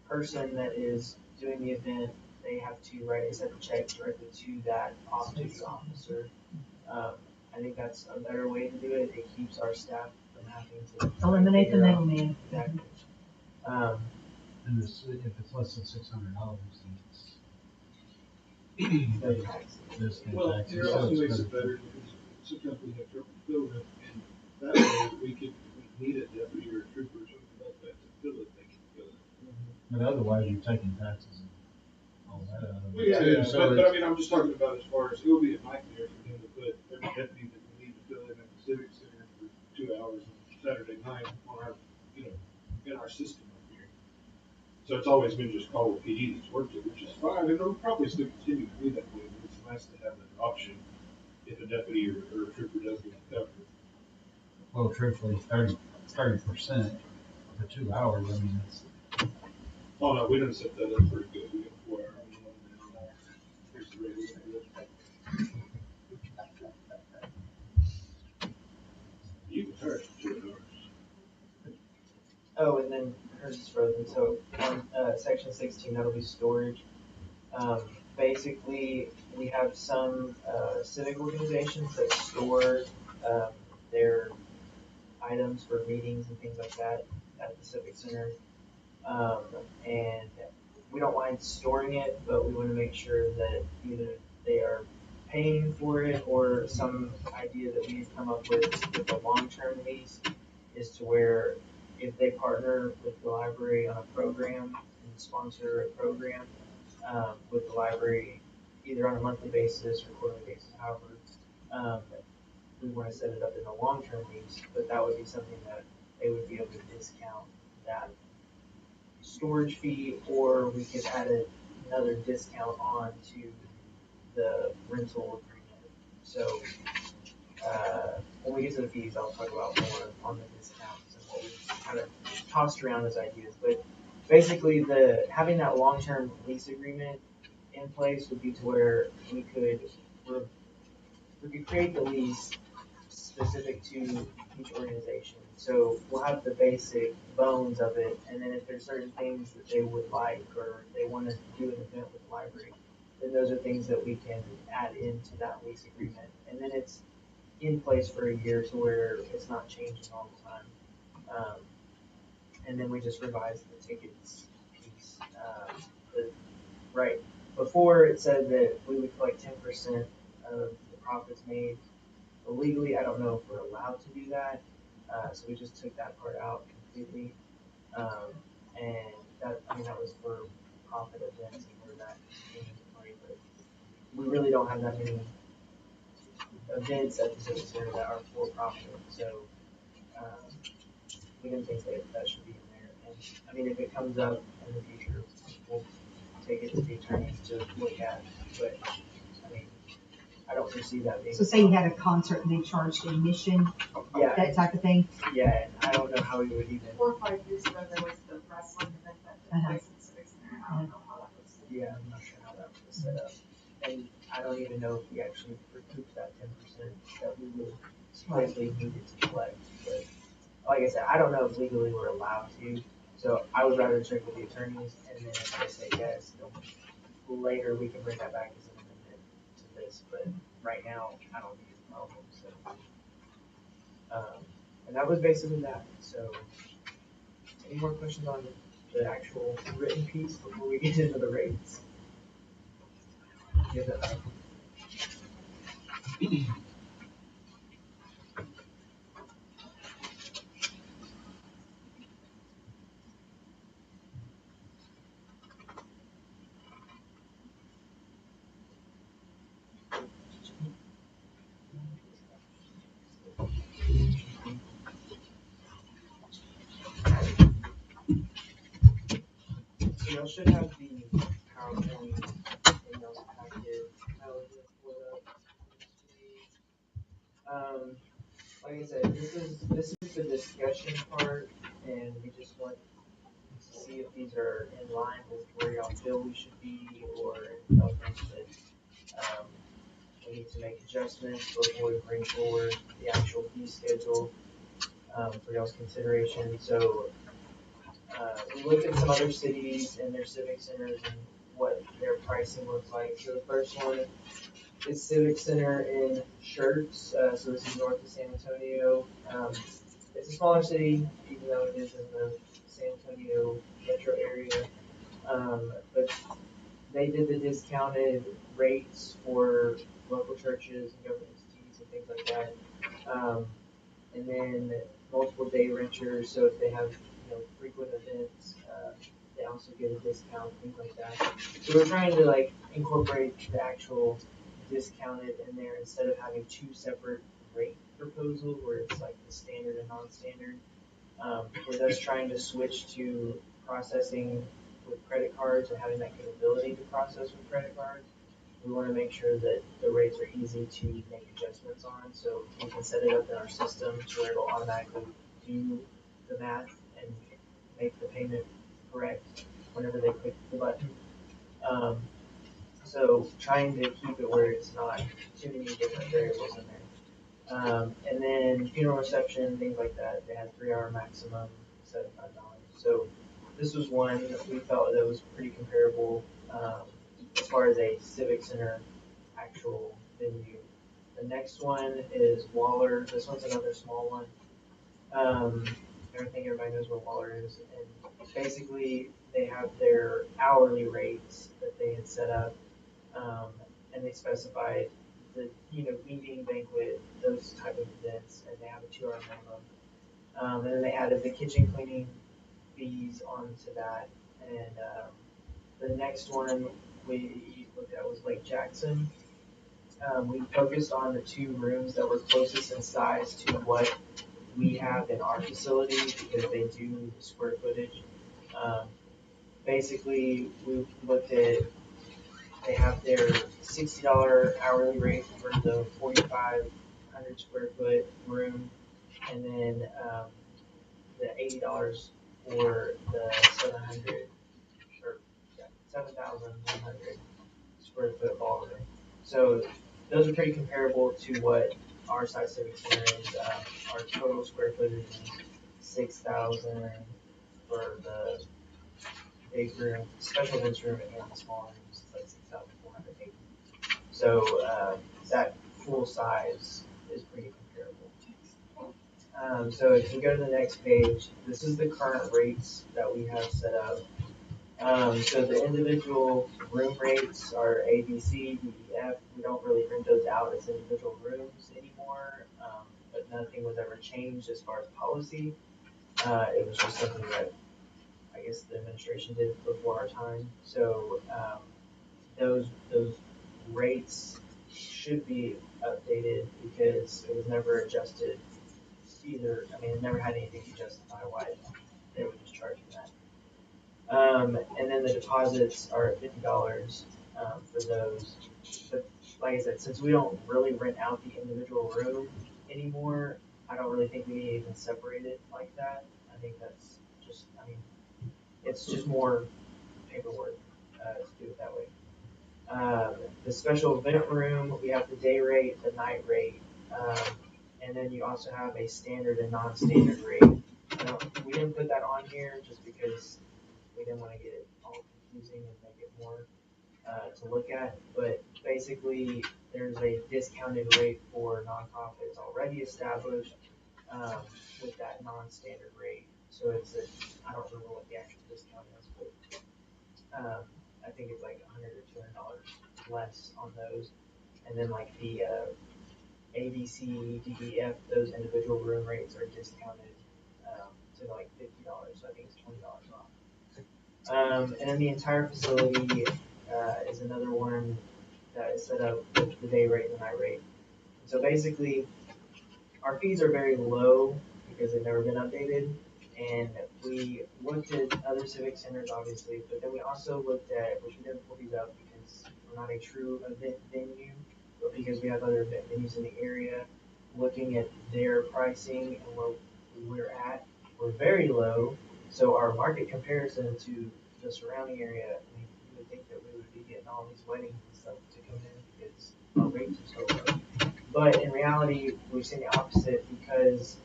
person that is doing the event, they have to write a separate check directly to that off-duty officer. I think that's a better way to do it. It keeps our staff from having to Eliminate the middleman. Exactly. And if it's less than $600, No tax. there's no Well, taxes. it So also it's makes it better because sometimes we have trouble filling it, and that way we could, if we need a deputy or a trooper or something like that to fill it, they can fill it. But otherwise, you're taking taxes and all that out of Well, it yeah, too. yeah, So but I it's, mean, I'm just talking about as far as, it would be a nightmare for them to put every deputy that we need to fill in at the Civic Center for 2 hours on Saturday night on our, in our system up here. So it's always been just call with PD that's worked it, which is fine, and it'll probably still continue to be that way, but it's nice to have that option if a deputy or a trooper does get covered. well, truthfully, 30% for 2 hours. I mean, it's, Oh, no, we done set that up pretty good, we got 4 hours. Here's the regular. You can charge for 2 hours. Oh, and then hers is frozen. So on section 16, that'll be storage. Basically, we have some civic organizations that store their items for meetings and things like that at the Civic Center. And we don't mind storing it, but we want to make sure that either they are paying for it or some idea that we've come up with a long-term lease is to where if they partner with the library on a program and sponsor a program with the library, either on a monthly basis or quarterly basis, however, we want to set it up in a long-term lease, but that would be something that they would be able to discount that storage fee, or we could add another discount on to the rental agreement. So when we get to the fees, I'll talk about more on the discounts and what we kind of tossed around as ideas. But basically, having that long-term lease agreement in place would be to where we could create the lease specific to each organization. So we'll have the basic bones of it, and then if there's certain things that they would like or they want to do an event with the library, then those are things that we can add into that lease agreement. And then it's in place for a year to where it's not changing all the time. And then we just revise the tickets piece. Right. Before it said that we would collect 10% of the profits made. But legally, I don't know if we're allowed to do that. So we just took that part out completely. And that was for profit events and where that came into play. But we really don't have that many events at the Civic Center that are for profit. So we didn't think that should be in there. And I mean, if it comes up in the future, we'll take it to the attorneys to look at. But I mean, I don't foresee that being. So say you had a concert and they charged admission, yeah, that type of thing? Yeah, and I don't know how we would even. 4 or 5 years ago, there was the wrestling event that took place in Civic Center. I don't know how that was. Yeah, I'm not sure how that was set up. And I don't even know if we actually recouped that 10% that we would likely needed to collect. But like I said, I don't know if legally we're allowed to. So I would rather check with the attorneys, and then if they say yes, then later we can bring that back as an amendment to this. But right now, I don't think it's a problem. So, and that was basically that. So, any more questions on the actual written piece before we get into the rates? Give that back. So y'all should have the PowerPoint in y'all's packet. How is it pulled up? Like I said, this is the discussion part, and we just want to see if these are in line with where y'all feel we should be, or if y'all think that we need to make adjustments before we bring forward the actual fee schedule for y'all's consideration. So we looked at some other cities and their civic centers and what their pricing looks like. So the first one is Civic Center in Schertz. So this is north of San Antonio. It's a smaller city, even though it is in the San Antonio metro area. But they did the discounted rates for local churches and government entities and things like that. And then multiple day renters, so if they have frequent events, they also get a discount, things like that. So we're trying to incorporate the actual discounted in there instead of having two separate rate proposals where it's like the standard and non-standard. With us trying to switch to processing with credit cards and having that capability to process with credit cards, we want to make sure that the rates are easy to make adjustments on, so we can set it up in our system to where it'll automatically do the math and make the payment correct whenever they click the button. So trying to keep it where it's not too many different variables in there. And then funeral reception, things like that, they had 3-hour maximum, $75. So this was one that we felt that was pretty comparable as far as a civic center actual venue The next one is Waller. This one's another small one. I think everybody knows what Waller is. And basically, they have their hourly rates that they had set up, and they specified the meeting, banquet, those type of events, and they have a 2-hour minimum. And then they added the kitchen cleaning fees onto that. And the next one we looked at was Lake Jackson. We focused on the 2 rooms that were closest in size to what we have in our facility because they do the square footage. Basically, we looked at, they have their $60 hourly rate for the 4,500 square foot room, and then the $80 for the 7,100 square foot ballroom. So those are pretty comparable to what our size Civic Center is. Our total square footage is 6,000 for the big room, special events room, and the small room is like 6,480. So that full size is pretty comparable. So if you go to the next page, this is the current rates that we have set up. So the individual room rates are A, B, C, D, E, F. We don't really print those out as individual rooms anymore, but nothing was ever changed as far as policy. It was just something that I guess the administration did before our time. So those rates should be updated because it was never adjusted either. I mean, it never had anything to justify why they were just charging that. And then the deposits are at $50 for those. But like I said, since we don't really rent out the individual room anymore, I don't really think we need to even separate it like that. I think that's just, I mean, it's just more paperwork to do it that way. The special event room, we have the day rate, the night rate, and then you also have a standard and non-standard rate. We didn't put that on here just because we didn't want to get it all confusing and make it more to look at, but basically there's a discounted rate for nonprofits already established with that non-standard rate. So it's I don't remember what the actual discount is, but I think it's like $100 or $200 less on those. And then like the A, B, C, D, E, F, those individual room rates are discounted to like $50. So I think it's $20 off. And then the entire facility is another one that is set up with the day rate and the night rate. So basically, our fees are very low because they've never been updated. And we looked at other civic centers, obviously, but then we also looked at, which we didn't pull these up because we're not a true event venue, but because we have other event venues in the area, looking at their pricing and where we're at, we're very low. So our market comparison to the surrounding area, I mean, you would think that we would be getting all these weddings and stuff to come in because our rates are so low. But in reality, we've seen the opposite because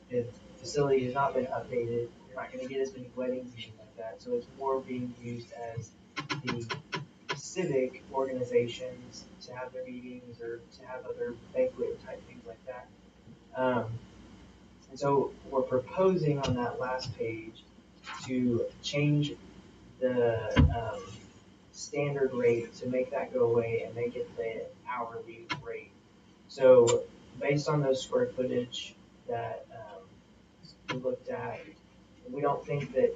the facility has not been updated. You're not going to get as many weddings and things like that. So it's more being used as the civic organizations to have their meetings or to have other banquet type things like that. And so we're proposing on that last page to change the standard rate to make that go away and make it the hourly rate. So based on those square footage that we looked at, we don't think that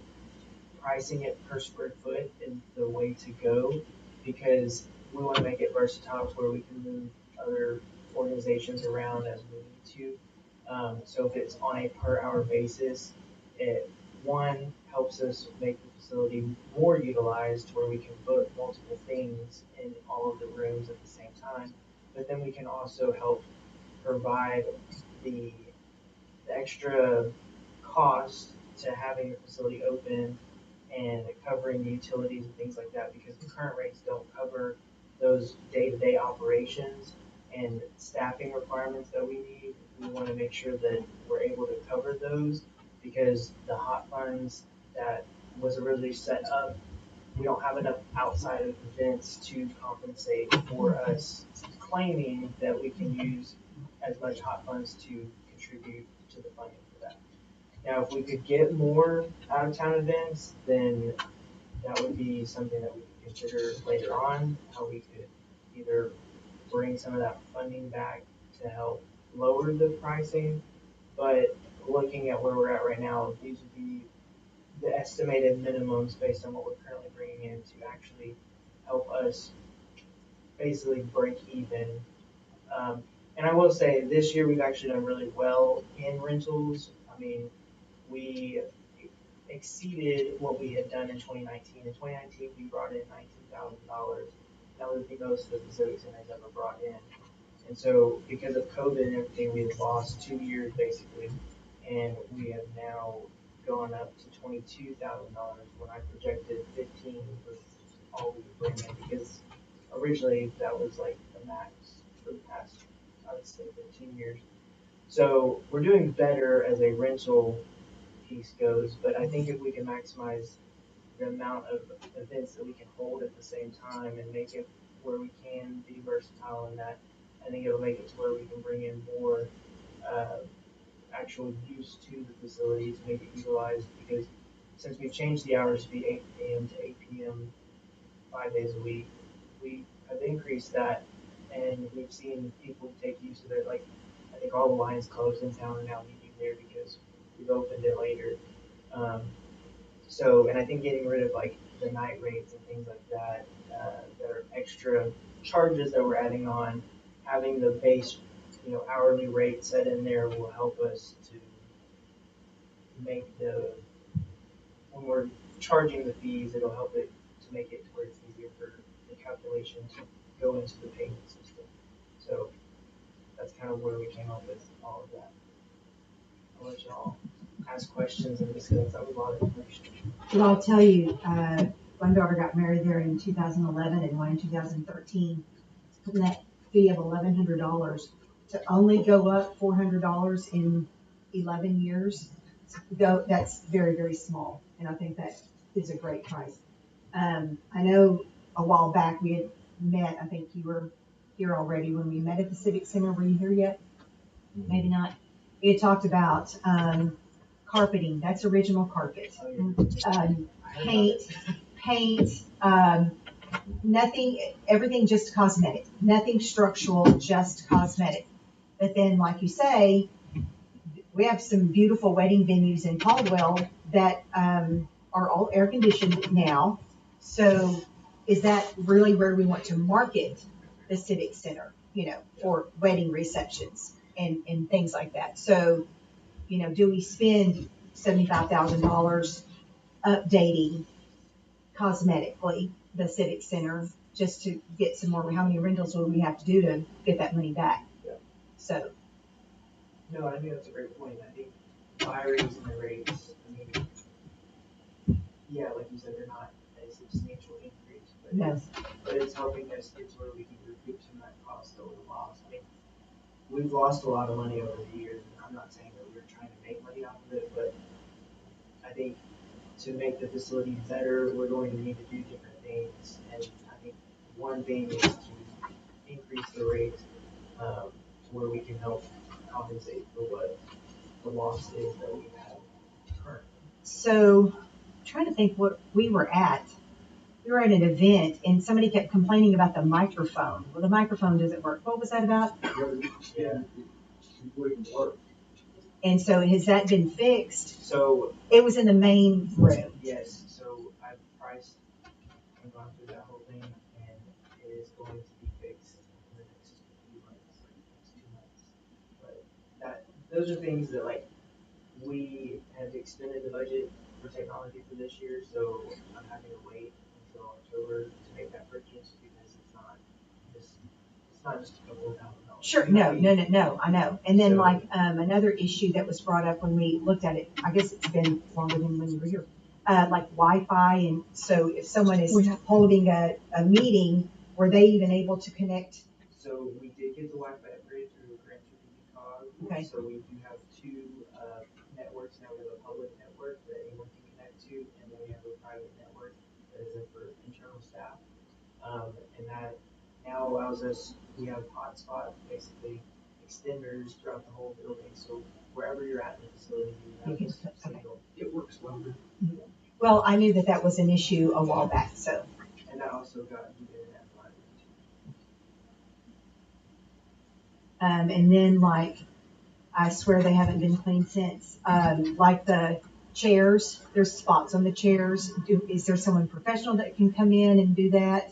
pricing it per square foot is the way to go because we want to make it versatile to where we can move other organizations around as we need to. So if it's on a per hour basis, it one helps us make the facility more utilized where we can put multiple things in all of the rooms at the same time, but then we can also help provide the extra cost to having the facility open and covering the utilities and things like that because the current rates don't cover those day-to-day operations and staffing requirements that we need. We want to make sure that we're able to cover those because the hot funds that was originally set up, we don't have enough outside of events to compensate for us claiming that we can use as much hot funds to contribute to the funding for that. Now, if we could get more out of town events, then that would be something that we could consider later on, how we could either bring some of that funding back to help lower the pricing. But looking at where we're at right now, these would be the estimated minimums based on what we're currently bringing in to actually help us basically break even. And I will say this year we've actually done really well in rentals. I mean, we exceeded what we had done in 2019. In 2019, we brought in $19,000. That was the most that the Civic Center has ever brought in. And so because of COVID and everything, we have lost 2 years basically, and we have now gone up to $22,000 when I projected 15 was all we would bring in, because originally that was like the max for the past, I would say, 15 years. So we're doing better as a rental piece goes, but I think if we can maximize the amount of events that we can hold at the same time and make it where we can be versatile in that, I think it'll make it to where we can bring in more actual use to the facility to make it utilized, because since we've changed the hours to be 8 a.m. to 8 p.m. 5 days a week, we have increased that, and we've seen people take use of it. Like, I think all the Lions clubs in town are now meeting there because we've opened it later. So, and I think getting rid of like the night rates and things like that, that are extra charges that we're adding on, having the base, hourly rate set in there will help us to make when we're charging the fees, it'll help it to make it to where it's easier for the calculation to go into the payment system. So that's kind of where we came up with all of that. I'll let y'all ask questions and discuss. That was a lot of information. Well, I'll tell you, one daughter got married there in 2011 and one in 2013. And that fee of $1,100 to only go up $400 in 11 years, that's very, very small. And I think that is a great price. I know a while back we had met, I think you were here already when we met at the Civic Center. Were you here yet? Maybe not. We had talked about carpeting. That's original carpet. Paint, nothing, everything just cosmetic. Nothing structural, just cosmetic. But then, like you say, we have some beautiful wedding venues in Caldwell that are all air conditioned now. So is that really where we want to market the Civic Center, for wedding receptions and things like that? So, do we spend $75,000 updating cosmetically the Civic Center just to get some more? How many rentals will we have to do to get that money back? Yeah. So. No, I think that's a great point. I think by raising the rates, yeah, like you said, they're not a substantial increase, but it's helping us get to where we can recoup some of that cost that we lost. I mean, we've lost a lot of money over the years, and I'm not saying that we're trying to make money off of it, but I think to make the facility better, we're going to need to do different things, and I think one thing is to increase the rate to where we can help compensate for what the loss is that we have currently. So, I'm trying to think what we were at. We were at an event and somebody kept complaining about the microphone. Well, the microphone doesn't work. What was that about? Yeah. It wouldn't work. And so has that been fixed? So it was in the main room. Yes. So I've priced and gone through that whole thing, and it is going to be fixed in the next few months, like next 2 months. But those are things that we have extended the budget for technology for this year, so I'm having to wait until October to make that purchase, because it's not just a couple of $1,000. Sure, no, I know. And then another issue that was brought up when we looked at it, I guess it's been longer than when you were here, like Wi-Fi. And so if someone is holding a meeting, were they even able to connect? So we did get the Wi-Fi upgrade through Grant COG. Okay. So we do have 2 networks now. We have a public network that anyone can connect to, and then we have a private network that is for internal staff. And that now allows us, we have hotspot, basically extenders throughout the whole building, so wherever you're at in the facility, you have this signal. It works well. Well, I knew that was an issue a while back, so. And that also got you internet line. And then like, I swear they haven't been cleaned since, like the chairs, there's spots on the chairs. Is there someone professional that can come in and do that?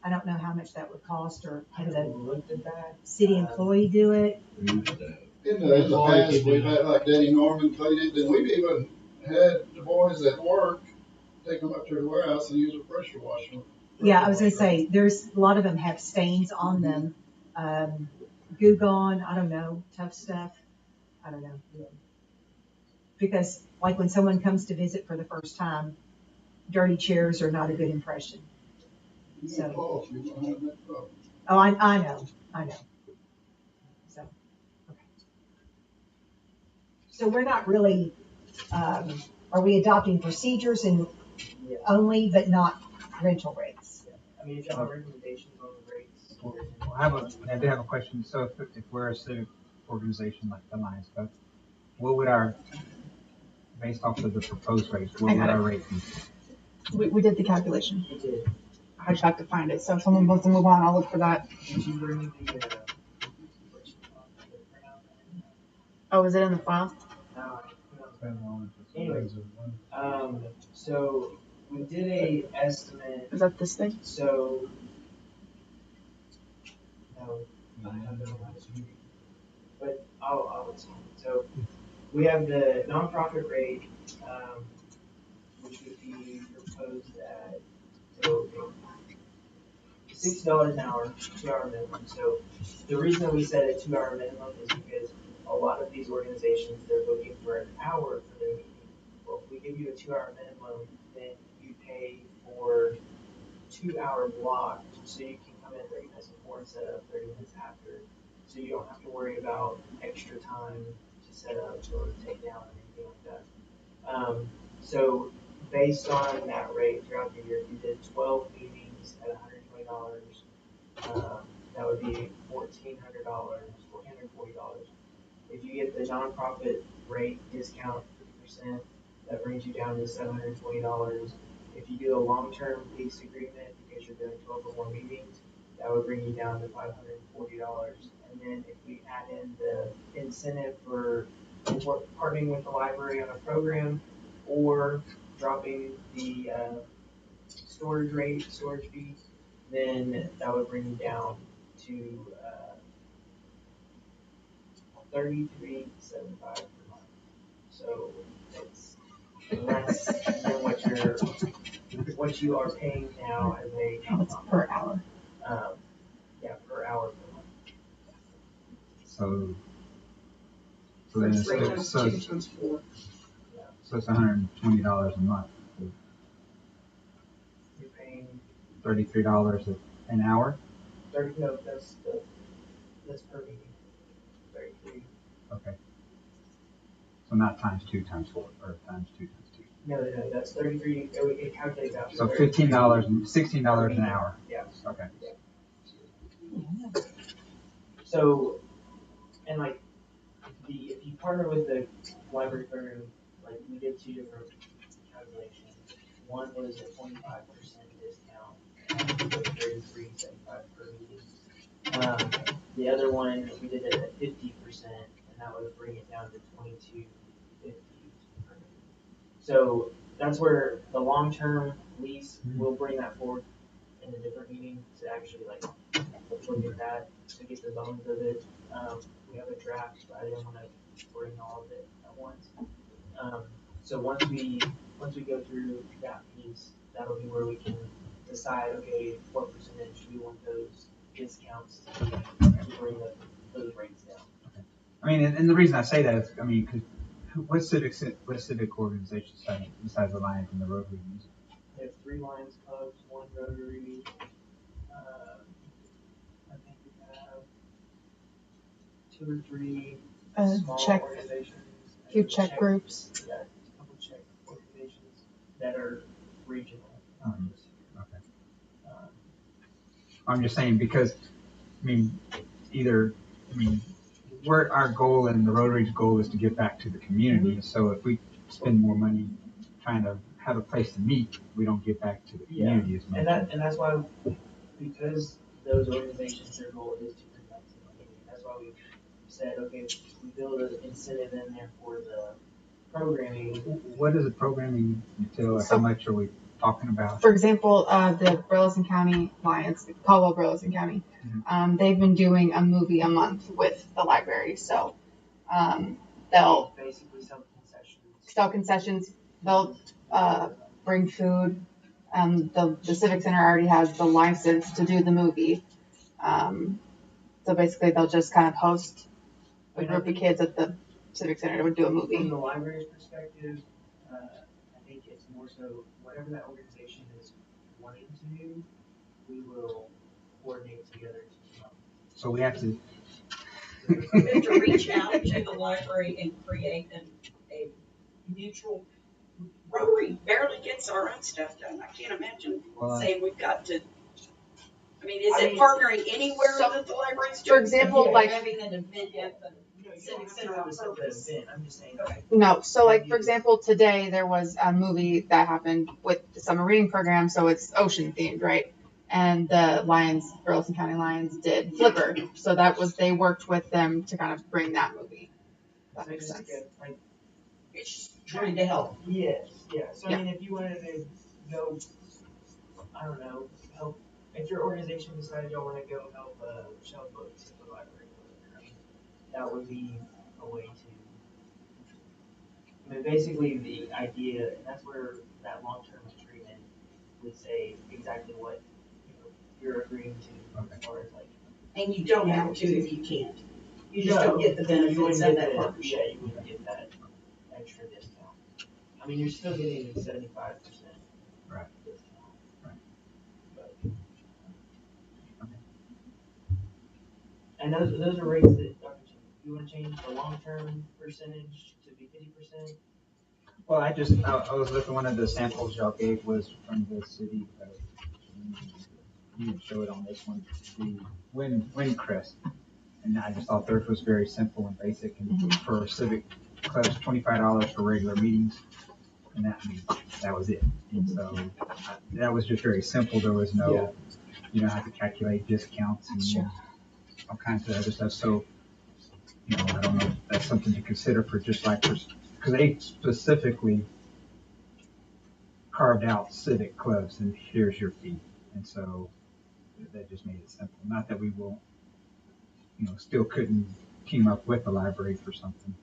I don't know how much that would cost, or I have haven't the looked at that. city employee do it? In the past, we've had like Daddy Norman clean it, then we've even had the boys at work take them up to the warehouse and use a pressure washer. Yeah, I was gonna say, there's, a lot of them have stains on them. Goo Gone, I don't know, tough stuff, I don't know. Because like when someone comes to visit for the first time, dirty chairs are not a good impression. So, oh, I know. So, okay. So we're not really, are we adopting procedures and Yeah. only, but not rental rates? I mean, if you have recommendations on the rates. Well, I do have a question. So if we're a civic organization like the Lions Club, what would our, based off of the proposed rates, what would our rate be? We did the calculation. We did. I just have to find it. So if someone wants to move on, I'll look for that. Did you bring the, Oh, is it in the file? Anyway, so we did a estimate. Is that this thing? So, no, I have no idea. But I'll explain. So we have the nonprofit rate, which would be proposed at, so $60 an hour, 2-hour minimum. So the reason that we set a 2-hour minimum is because a lot of these organizations, they're looking for an hour for their meeting. Well, if we give you a 2-hour minimum, then you pay for 2-hour block, so you can come in 30 minutes before and set up 30 minutes after. So you don't have to worry about extra time to set up or take down or anything like that. So based on that rate throughout the year, if you did 12 meetings at $120, that would be $1,400, $1,440. If you get the nonprofit rate discount 50%, that brings you down to $720. If you do a long-term lease agreement because you're doing 12 or more meetings, that would bring you down to $540. And then if we add in the incentive for partnering with the library on a program or dropping the storage fee, then that would bring you down to $33.75 per month. So it's less than what you are paying now as a It's per hour. Yeah, per hour per month. So then it's $120 a month. You're paying $33 an hour. No, that's per meeting. 33. Okay. So not times 2 times 4 or times 2 times 2. No, that's 33. It calculates out. So $15 and $16 an hour. Yeah. Okay. Yeah. So, and like if you partner with the library program, like we did 2 different calculations. One was a 25% discount, so $33.75 per meeting. The other one we did it at 50%, and that would bring it down to $22.50 per meeting. So that's where the long-term lease will bring that forward in a different meeting to actually like look at that to get the bones of it. We have a draft, but I didn't want to bring all of it at once. So once we go through that piece, that'll be where we can decide, okay, what percentage do we want those discounts to be to bring those rates down. Okay. I mean, and the reason I say that is, I mean, because what civic organizations besides the Lions and the Rotary use? We have 3 Lions clubs, 1 Rotary. I think we have 2 or 3 small Czech. organizations. Few Czech groups. Yeah, a couple Czech organizations that are regional. Okay. I'm just saying, because, I mean, our goal and the Rotary's goal is to give back to the community. So if we spend more money trying to have a place to meet, we don't give back to the community as much. And that's why, because those organizations, their goal is to give back to the community. That's why we said, okay, we build an incentive in there for the programming. What does the programming entail? How much are we talking about? For example, the Burleson County Lions, Caldwell Burleson County, they've been doing a movie a month with the library. So they'll basically sell concessions. They'll bring food. The Civic Center already has the license to do the movie. So basically, they'll just kind of host a group of kids at the Civic Center to do a movie. From the library's perspective, I think it's more so whatever that organization is wanting to do, we will coordinate together to come up. So we have to. We have to reach out to the library and create a mutual. Rotary barely gets our own stuff done. I can't imagine saying we've got to. I mean, is it partnering anywhere that the library's doing? For example, like having an event at the Civic Center on purpose. I'm just saying. No, so like for example, today there was a movie that happened with the summer reading program, so it's ocean themed, right? And the Lions, Burleson County Lions, did Flipper, so they worked with them to kind of bring that movie. That makes sense. It's just trying to help. Yes, yeah. So I mean, if you wanted to go, I don't know, help. If your organization decided y'all want to go help shelf books at the library, I mean, that would be a way to. I mean, basically the idea, and that's where that long-term agreement would say exactly what you're agreeing to as far as like. And you don't have to if you can't. You just don't get the benefits of that partnership. Yeah, you wouldn't get that extra discount. I mean, you're still getting 75%. Right. Discount. Right. But, and those are rates that, Dr. Chen, you want to change the long-term percentage to be 50%? Well, I was looking, one of the samples y'all gave was from the city. You didn't show it on this one, the wind crest. And I just thought theirs was very simple and basic. And for Civic clubs, $25 for regular meetings. And that was it. And so that was just very simple. There was no, you know, how to calculate discounts and all kinds of other stuff. So, you know, I don't know if that's something to consider for just like, because they specifically carved out civic clubs and here's your fee. And so that just made it simple. Not that we won't, you know, still couldn't team up with the library for something.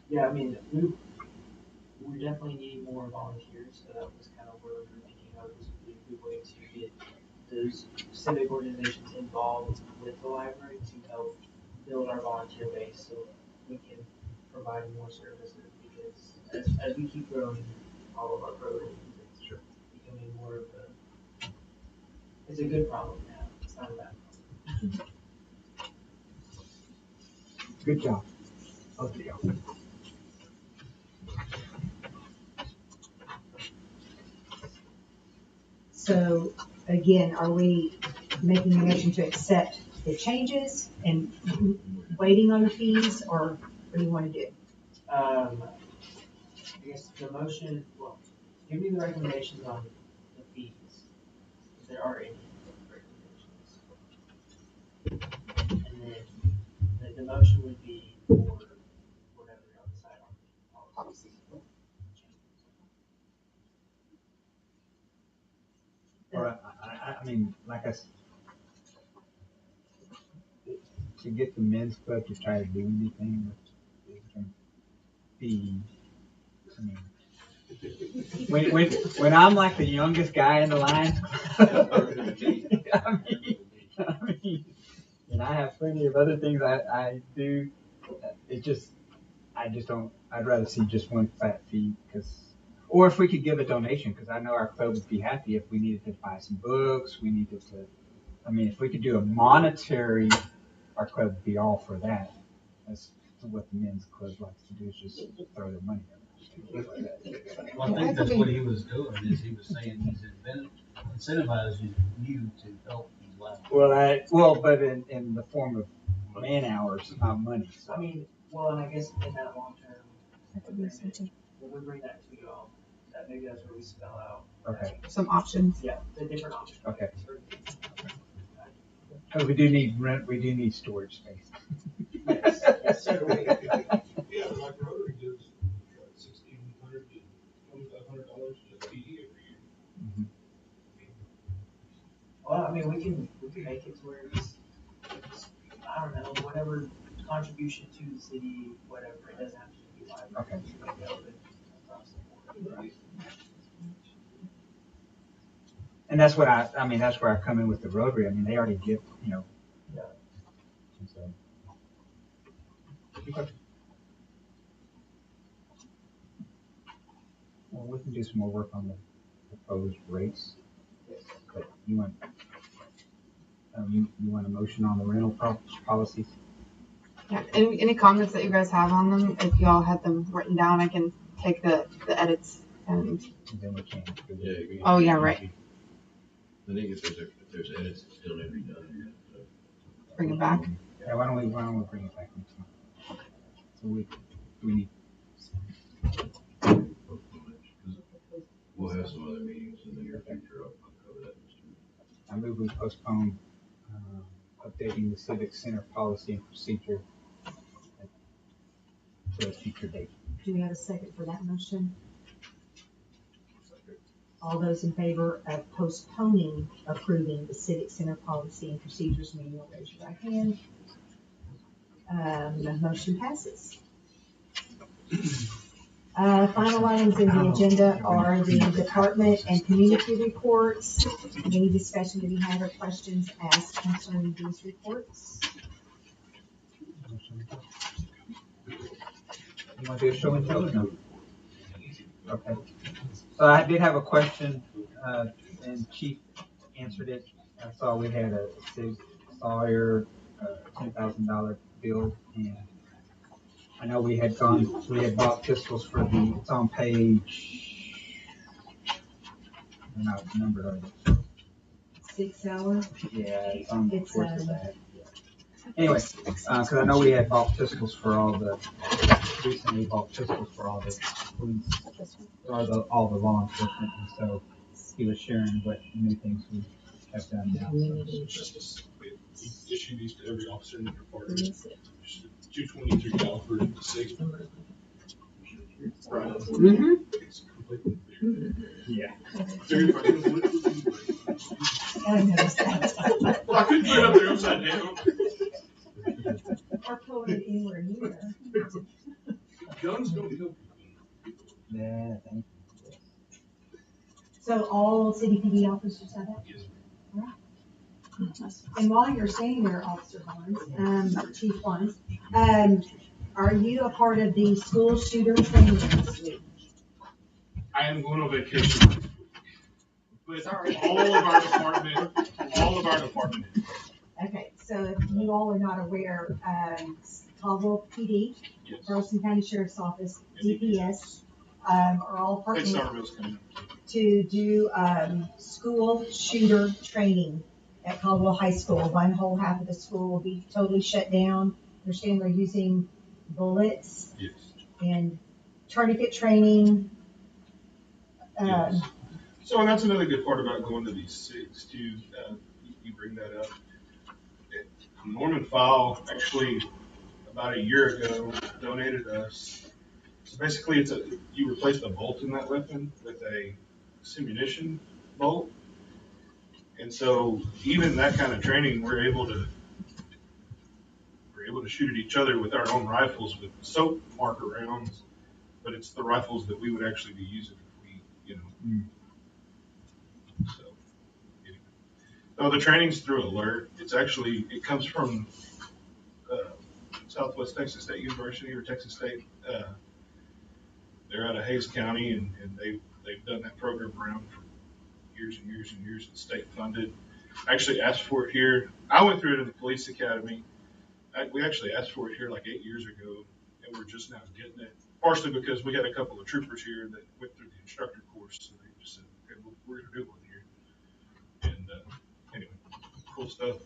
Yeah, I mean, we definitely need more volunteers, so that was kind of where we were thinking of this would be a good way to get those civic organizations involved with the library to help build our volunteer base so we can provide more services, because as we keep growing all of our programs, it's becoming more of it's a good problem now. It's not a bad problem. Good job. Okay, y'all. So again, are we making a motion to accept the changes and waiting on the fees, or what do you want to do? I guess the motion, well, give me the recommendations on the fees, if there are any recommendations. And then the motion would be for whatever y'all decide on policy. Or I mean, like I said, to get the men's club to try to do anything, it can be, I mean, when I'm like the youngest guy in the Lions Club, I mean, and I have plenty of other things I do, I just don't, I'd rather see just one flat fee, or if we could give a donation, because I know our club would be happy if we needed to buy some books, we needed to, I mean, if we could do a monetary, our club would be all for that. That's what the men's club likes to do, is just throw their money around. Well, I think that's what he was doing, is he was saying he's incentivizing you to help the Lions. But in the form of man hours, not money, so. I mean, well, and I guess in that long term, agreement, when we bring that to y'all, that maybe that's where we spell out. Okay, Some options. Yeah, the different options. okay. Because we do need rent, we do need storage space. Yes, yes, sir. Yeah, like Rotary gives $1,600 to $2,500 to TD every year. Mhm. Well, I mean, we can make it to where it's, I don't know, whatever contribution to the city, whatever, it doesn't have to be live. Okay. Across the board. And that's what that's where I come in with the Rotary. I mean, they already give, Yeah. and so. Well, we can do some more work on the proposed rates. But you want a motion on the rental policies? Yeah, any comments that you guys have on them, if y'all had them written down, I can take the edits and. And then we can. Yeah. Oh, yeah, right. I think if there's edits that still need to be done, you're gonna have to Bring it back. Yeah, why don't we bring it back next month? So we need. We'll have some other meetings in the near future. I'll cover that. I move we postpone updating the Civic Center policy and procedure to a future date. Do we have a second for that motion? All those in favor of postponing approving the Civic Center policy and procedures manual, raise your right hand. The motion passes. Final items in the agenda are the department and community reports. Any discussion to be had or questions asked concerning these reports? You want to do a show and tell or no? Okay. So I did have a question, and Chief answered it. I saw we had a Sig Sawyer $10,000 bill, and I know we had bought pistols for it's on page, they're not numbered, are they? 6 hours? Yeah, it's on towards the back. Anyway, because I know we had bought pistols for recently bought pistols for all the police, or all the law enforcement, and so he was sharing what new things we have done now. We issue these to every officer in the department. 223 caliber SIG. Right. Mm-hmm. It's completely clear. Yeah. I noticed that. Well, I couldn't put it up there upside down. Or pulling it anywhere near. Guns don't help. Yeah, thank you. So all city PD officers have that? Yes. Right. And while you're staying there, Officer Barnes, Chief Barnes, are you a part of the school shooter training this week? I am going on vacation next week. But all of our department. Okay, so if you all are not aware, Caldwell PD, Yes. Burleson County Sheriff's Office, DPS, are all partnering to do school shooter training at Caldwell High School. One whole half of the school will be totally shut down. Understand they're using bullets. Yes. And tourniquet training. Yes. So, and that's another good part about going to these SIGs too. You bring that up. Norman Fowle actually about a year ago donated us. So basically, you replace the bolt in that weapon with a simunition bolt, and so even that kind of training, we're able to shoot at each other with our own rifles with soap marker rounds, but it's the rifles that we would actually be using if we, So, anyway. No, the training's through Alert. It comes from Southwest Texas State University or Texas State. They're out of Hays County, and they've done that program around for years and years and years. It's state funded. I actually asked for it here. I went through it in the police academy. We actually asked for it here like 8 years ago, and we're just now getting it. Partially because we had a couple of troopers here that went through the instructor course, so they just said, okay, we're going to do one here. And anyway, cool stuff.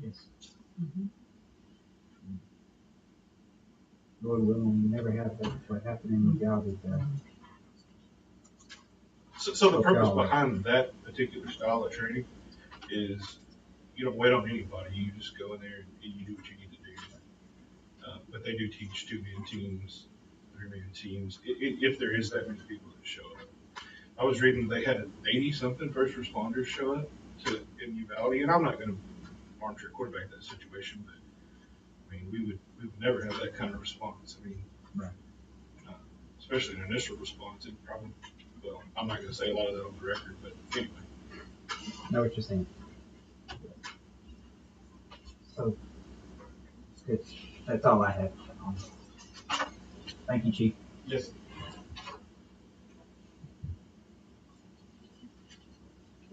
Yes. Lord willing, we never have that, what happened in the job with that. So the purpose behind that particular style of training is you don't wait on anybody. You just go in there and you do what you need to do. But they do teach 2-man teams, 3-man teams, if there is that many people that show up. I was reading they had 80-something first responders show up to MU Valley, and I'm not going to armchair quarterback that situation, but I mean, we would never have that kind of response. I mean, right. Especially an initial response, it probably, well, I'm not going to say a lot of that on the record, but anyway. I know what you're saying. So, good. That's all I have. Thank you, Chief. Yes.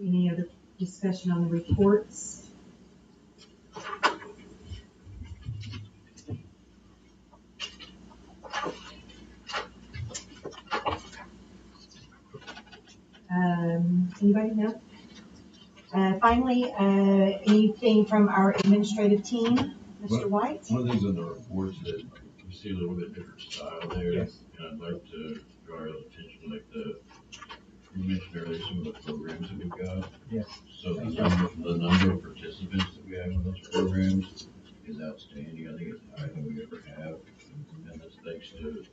Any other discussion on the reports? Anybody know? Finally, anything from our administrative team, Mr. White? One of the things in the reports that we see a little bit different style there, Yes. and I'd like to draw your attention to you mentioned earlier some of the programs that we've got. Yes. So the number of participants that we have in those programs is outstanding. I think it's higher than we ever have. And that's thanks to,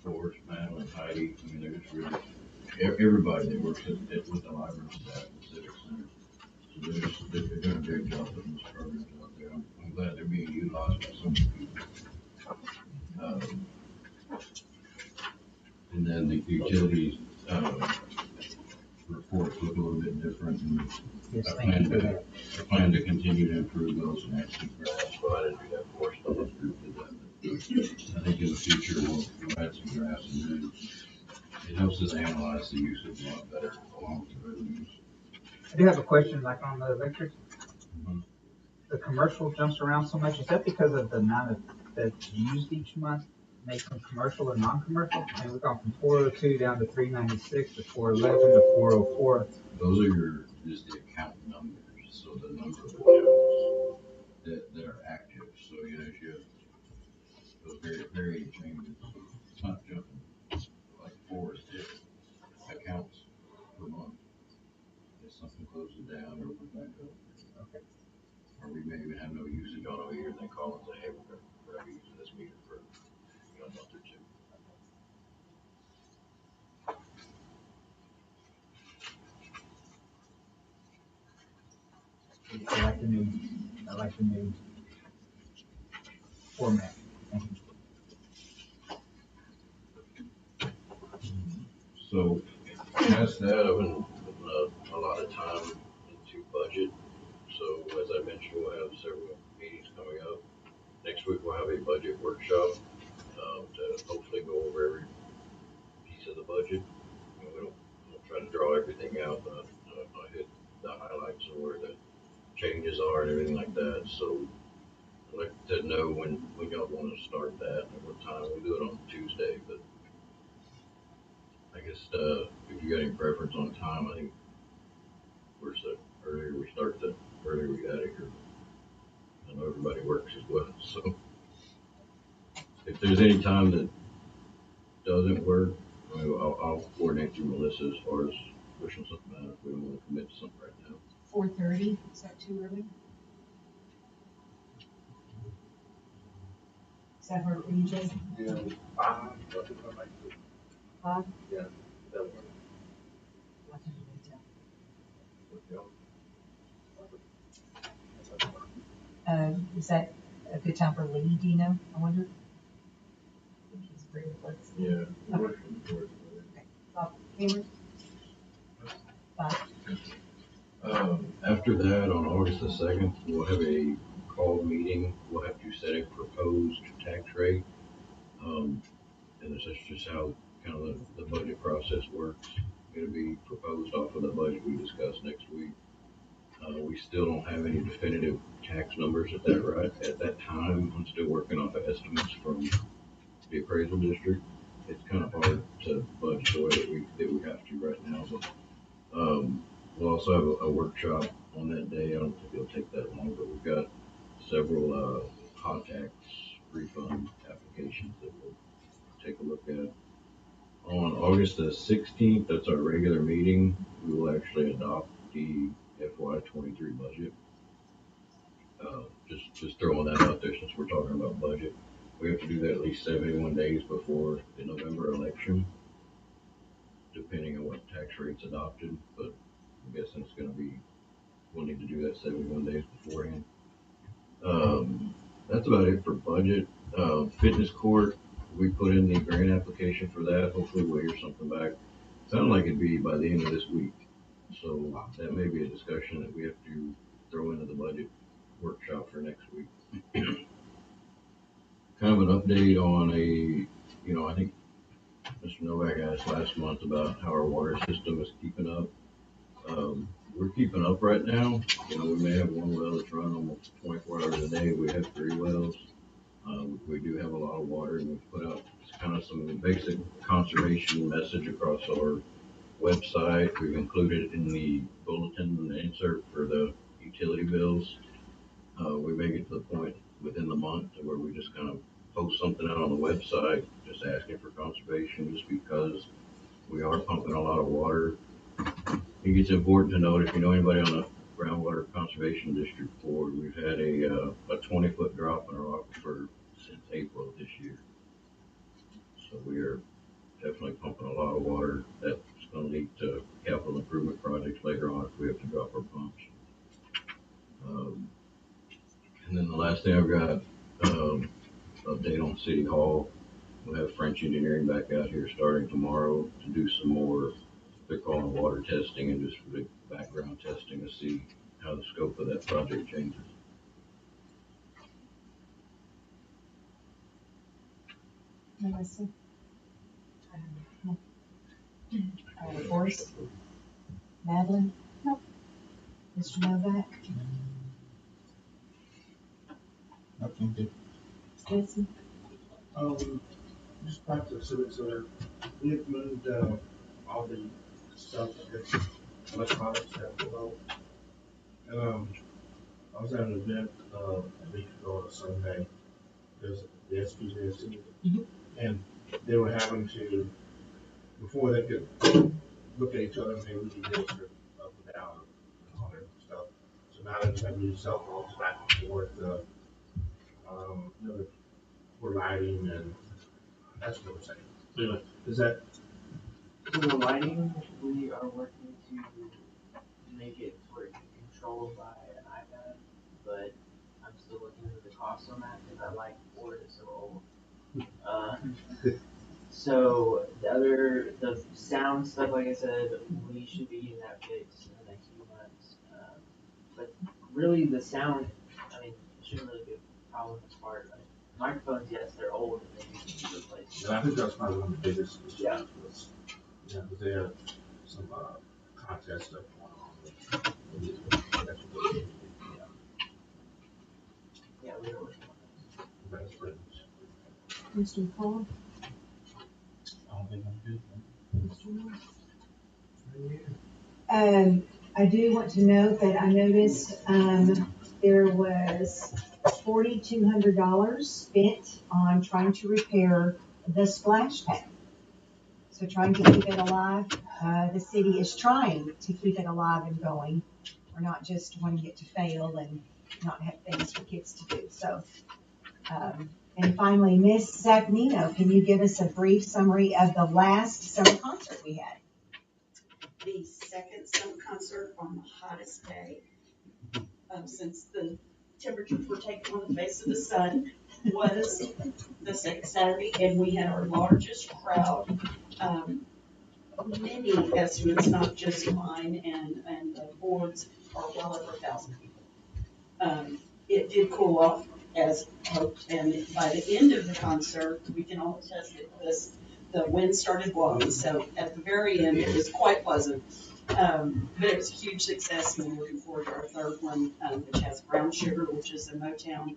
Forrest, Madeline, Heidi. I mean, they're just really, everybody that works with the library staff and Civic Center. So they're doing a great job putting those programs out there. I'm glad they're being utilized by so many people. And then the utilities reports look a little bit different. And Yes, I plan to continue to improve those and actually graphs, but I didn't do that for some of those groups did that. I think in the future we'll add some graphs and then it helps us analyze the usage a lot better along with the revenues. I do have a question, like on the electric. Mm-hmm. The commercial jumps around so much. Is that because of the amount of that's used each month, making commercial and non-commercial? And we've gone from 402 down to 396 to 411 to 404. Those are just the account numbers. So the number of accounts that are active. So if you have those very changes, it's not jumping like 4 or 6 accounts per month. If something closes down or opens back up. Okay. Or we may even have no usage on a meter and they call and say, hey, we're going to be using this meter for a month or 2. I like the new format. Thank you. So, past that, I've been putting a lot of time into budget. So, as I mentioned, we'll have several meetings coming up. Next week, we'll have a budget workshop to hopefully go over every piece of the budget. We don't try to draw everything out, but I hit the highlights of where the changes are and everything like that. So, I'd like to know when y'all want to start that and what time. We do it on Tuesday, but I guess if you got any preference on time, I think the earlier we start, the earlier we got it here. I know everybody works as well, so if there's any time that doesn't work, I'll coordinate through Melissa as far as pushing something out if we don't want to commit to something right now. 4:30, is that too early? Is that hard for you, Jason? Yeah. 5? Yeah. Is that a good time for Lee, do you know? I wonder. I think he's pretty flexible. Yeah. Okay. Bob, Cameron? 5. After that, on August the 2nd, we'll have a call meeting. We'll have to set a proposed tax rate. And that's just how kind of the budget process works. It'll be proposed off of the budget we discussed next week. We still don't have any definitive tax numbers at that time. I'm still working off of estimates from the appraisal district. It's kind of hard to budget the way that we have to right now. But we'll also have a workshop on that day. I don't think it'll take that long, but we've got several hot tax refund applications that we'll take a look at. On August the 16th, that's our regular meeting, we will actually adopt the FY23 budget. Just throwing that out there since we're talking about budget. We have to do that at least 71 days before the November election, depending on what tax rate's adopted, but I'm guessing it's gonna be, we'll need to do that 71 days beforehand. That's about it for budget. Fitness court, we put in the grant application for that. Hopefully we'll hear something back. Sounded like it'd be by the end of this week. So that may be a discussion that we have to throw into the budget workshop for next week. Kind of an update on I think Mr. Novak asked last month about how our water system is keeping up. We're keeping up right now. We may have one well that's running almost 24 hours a day. We have 3 wells. We do have a lot of water, and we've put out kind of some basic conservation message across our website. We've included in the bulletin the insert for the utility bills. We may get to the point within the month where we just kind of post something out on the website, just asking for conservation, just because we are pumping a lot of water. I think it's important to note, if you know anybody on the Groundwater Conservation District Board, we've had a 20-foot drop in our aquifer since April of this year. So we are definitely pumping a lot of water. That's going to lead to capital improvement projects later on if we have to drop our pumps. And then the last thing I've got, update on City Hall. We'll have French Engineering back out here starting tomorrow to do some more, they're calling water testing, and just really background testing to see how the scope of that project changes. Melissa? Forrest? Madeline? No. Mr. Novak? Nothing good. Stacy? Just back to the Civic Center, we have moved, all the stuff, electronics that below. I was at an event, a week ago on a Sunday, there's the SPJC, and they were having to, before they could look at each other and say, we need this or up and down and all that stuff. So now they're having to use cell phones back and forth, for lighting, and that's what we're saying. So anyway, is that? So the lighting, we are working to make it where it can control by an iPad, but I'm still looking into the cost on that because that light board is so old. So the sound stuff, like I said, we should be getting that fixed in the next few months. But really the sound, I mean, it shouldn't really be a problem as far as microphones, yes, they're old and they need to be replaced. Yeah, I think that's probably one of the biggest issues. Yeah. Because they have some contest stuff going on. Yeah, we are working on that. That's pretty Mr. Paul? I don't think I'm good. I do want to note that I noticed, there was $4,200 spent on trying to repair the splash pad. So trying to keep it alive. The city is trying to keep it alive and going. We're not just wanting it to fail and not have things for kids to do. So, and finally, Miss Zagnino, can you give us a brief summary of the last summer concert we had? The second summer concert on the hottest day, since the temperatures were taken on the face of the sun, was the second Saturday, and we had our largest crowd. Many estimates, not just mine and the boards, are well over 1,000 people. It did cool off as hoped, and by the end of the concert, we can all attest to this, the wind started blowing, so at the very end, it was quite pleasant. But it was a huge success, and we're looking forward to our third one, which has Brown Sugar, which is a Motown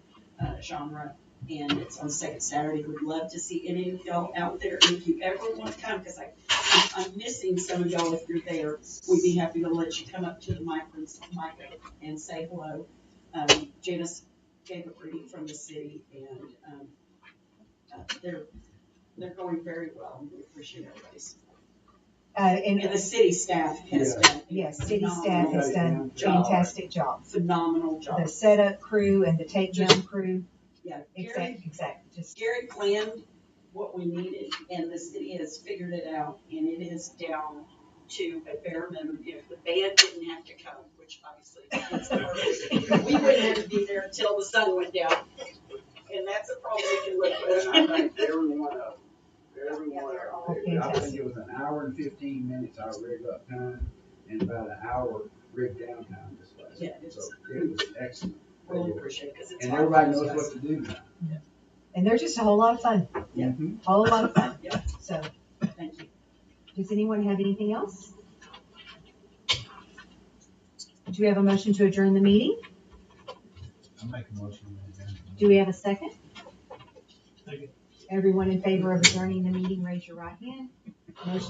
genre, and it's on the second Saturday. We'd love to see any of y'all out there if you ever want to come, because I I'm missing some of y'all if you're there. We'd be happy to let you come up to the mic and say hello. Janice gave a briefing from the city, and they're going very well. We appreciate everybody's. And the city staff has done. Yes, city staff has done a fantastic job. Phenomenal job. The setup crew and the takedown crew. Yeah, exactly. Gary planned what we needed, and the city has figured it out, and it is down to a bare minimum. If the band didn't have to come, which obviously it's perfect, we wouldn't have to be there until the sun went down, and that's a problem we can live with. And I think every one of them. I think it was an hour and 15 minutes our rig up time and about an hour rig down time this last week. So it was excellent. Really appreciate it, because it's and everybody knows what to do now. Yeah. And they're just a whole lot of fun. Yeah. A whole lot of fun. Yeah. So, thank you. Does anyone have anything else? Do we have a motion to adjourn the meeting? I'll make a motion to adjourn. Do we have a second? Second. Everyone in favor of adjourning the meeting, raise your right hand. Motion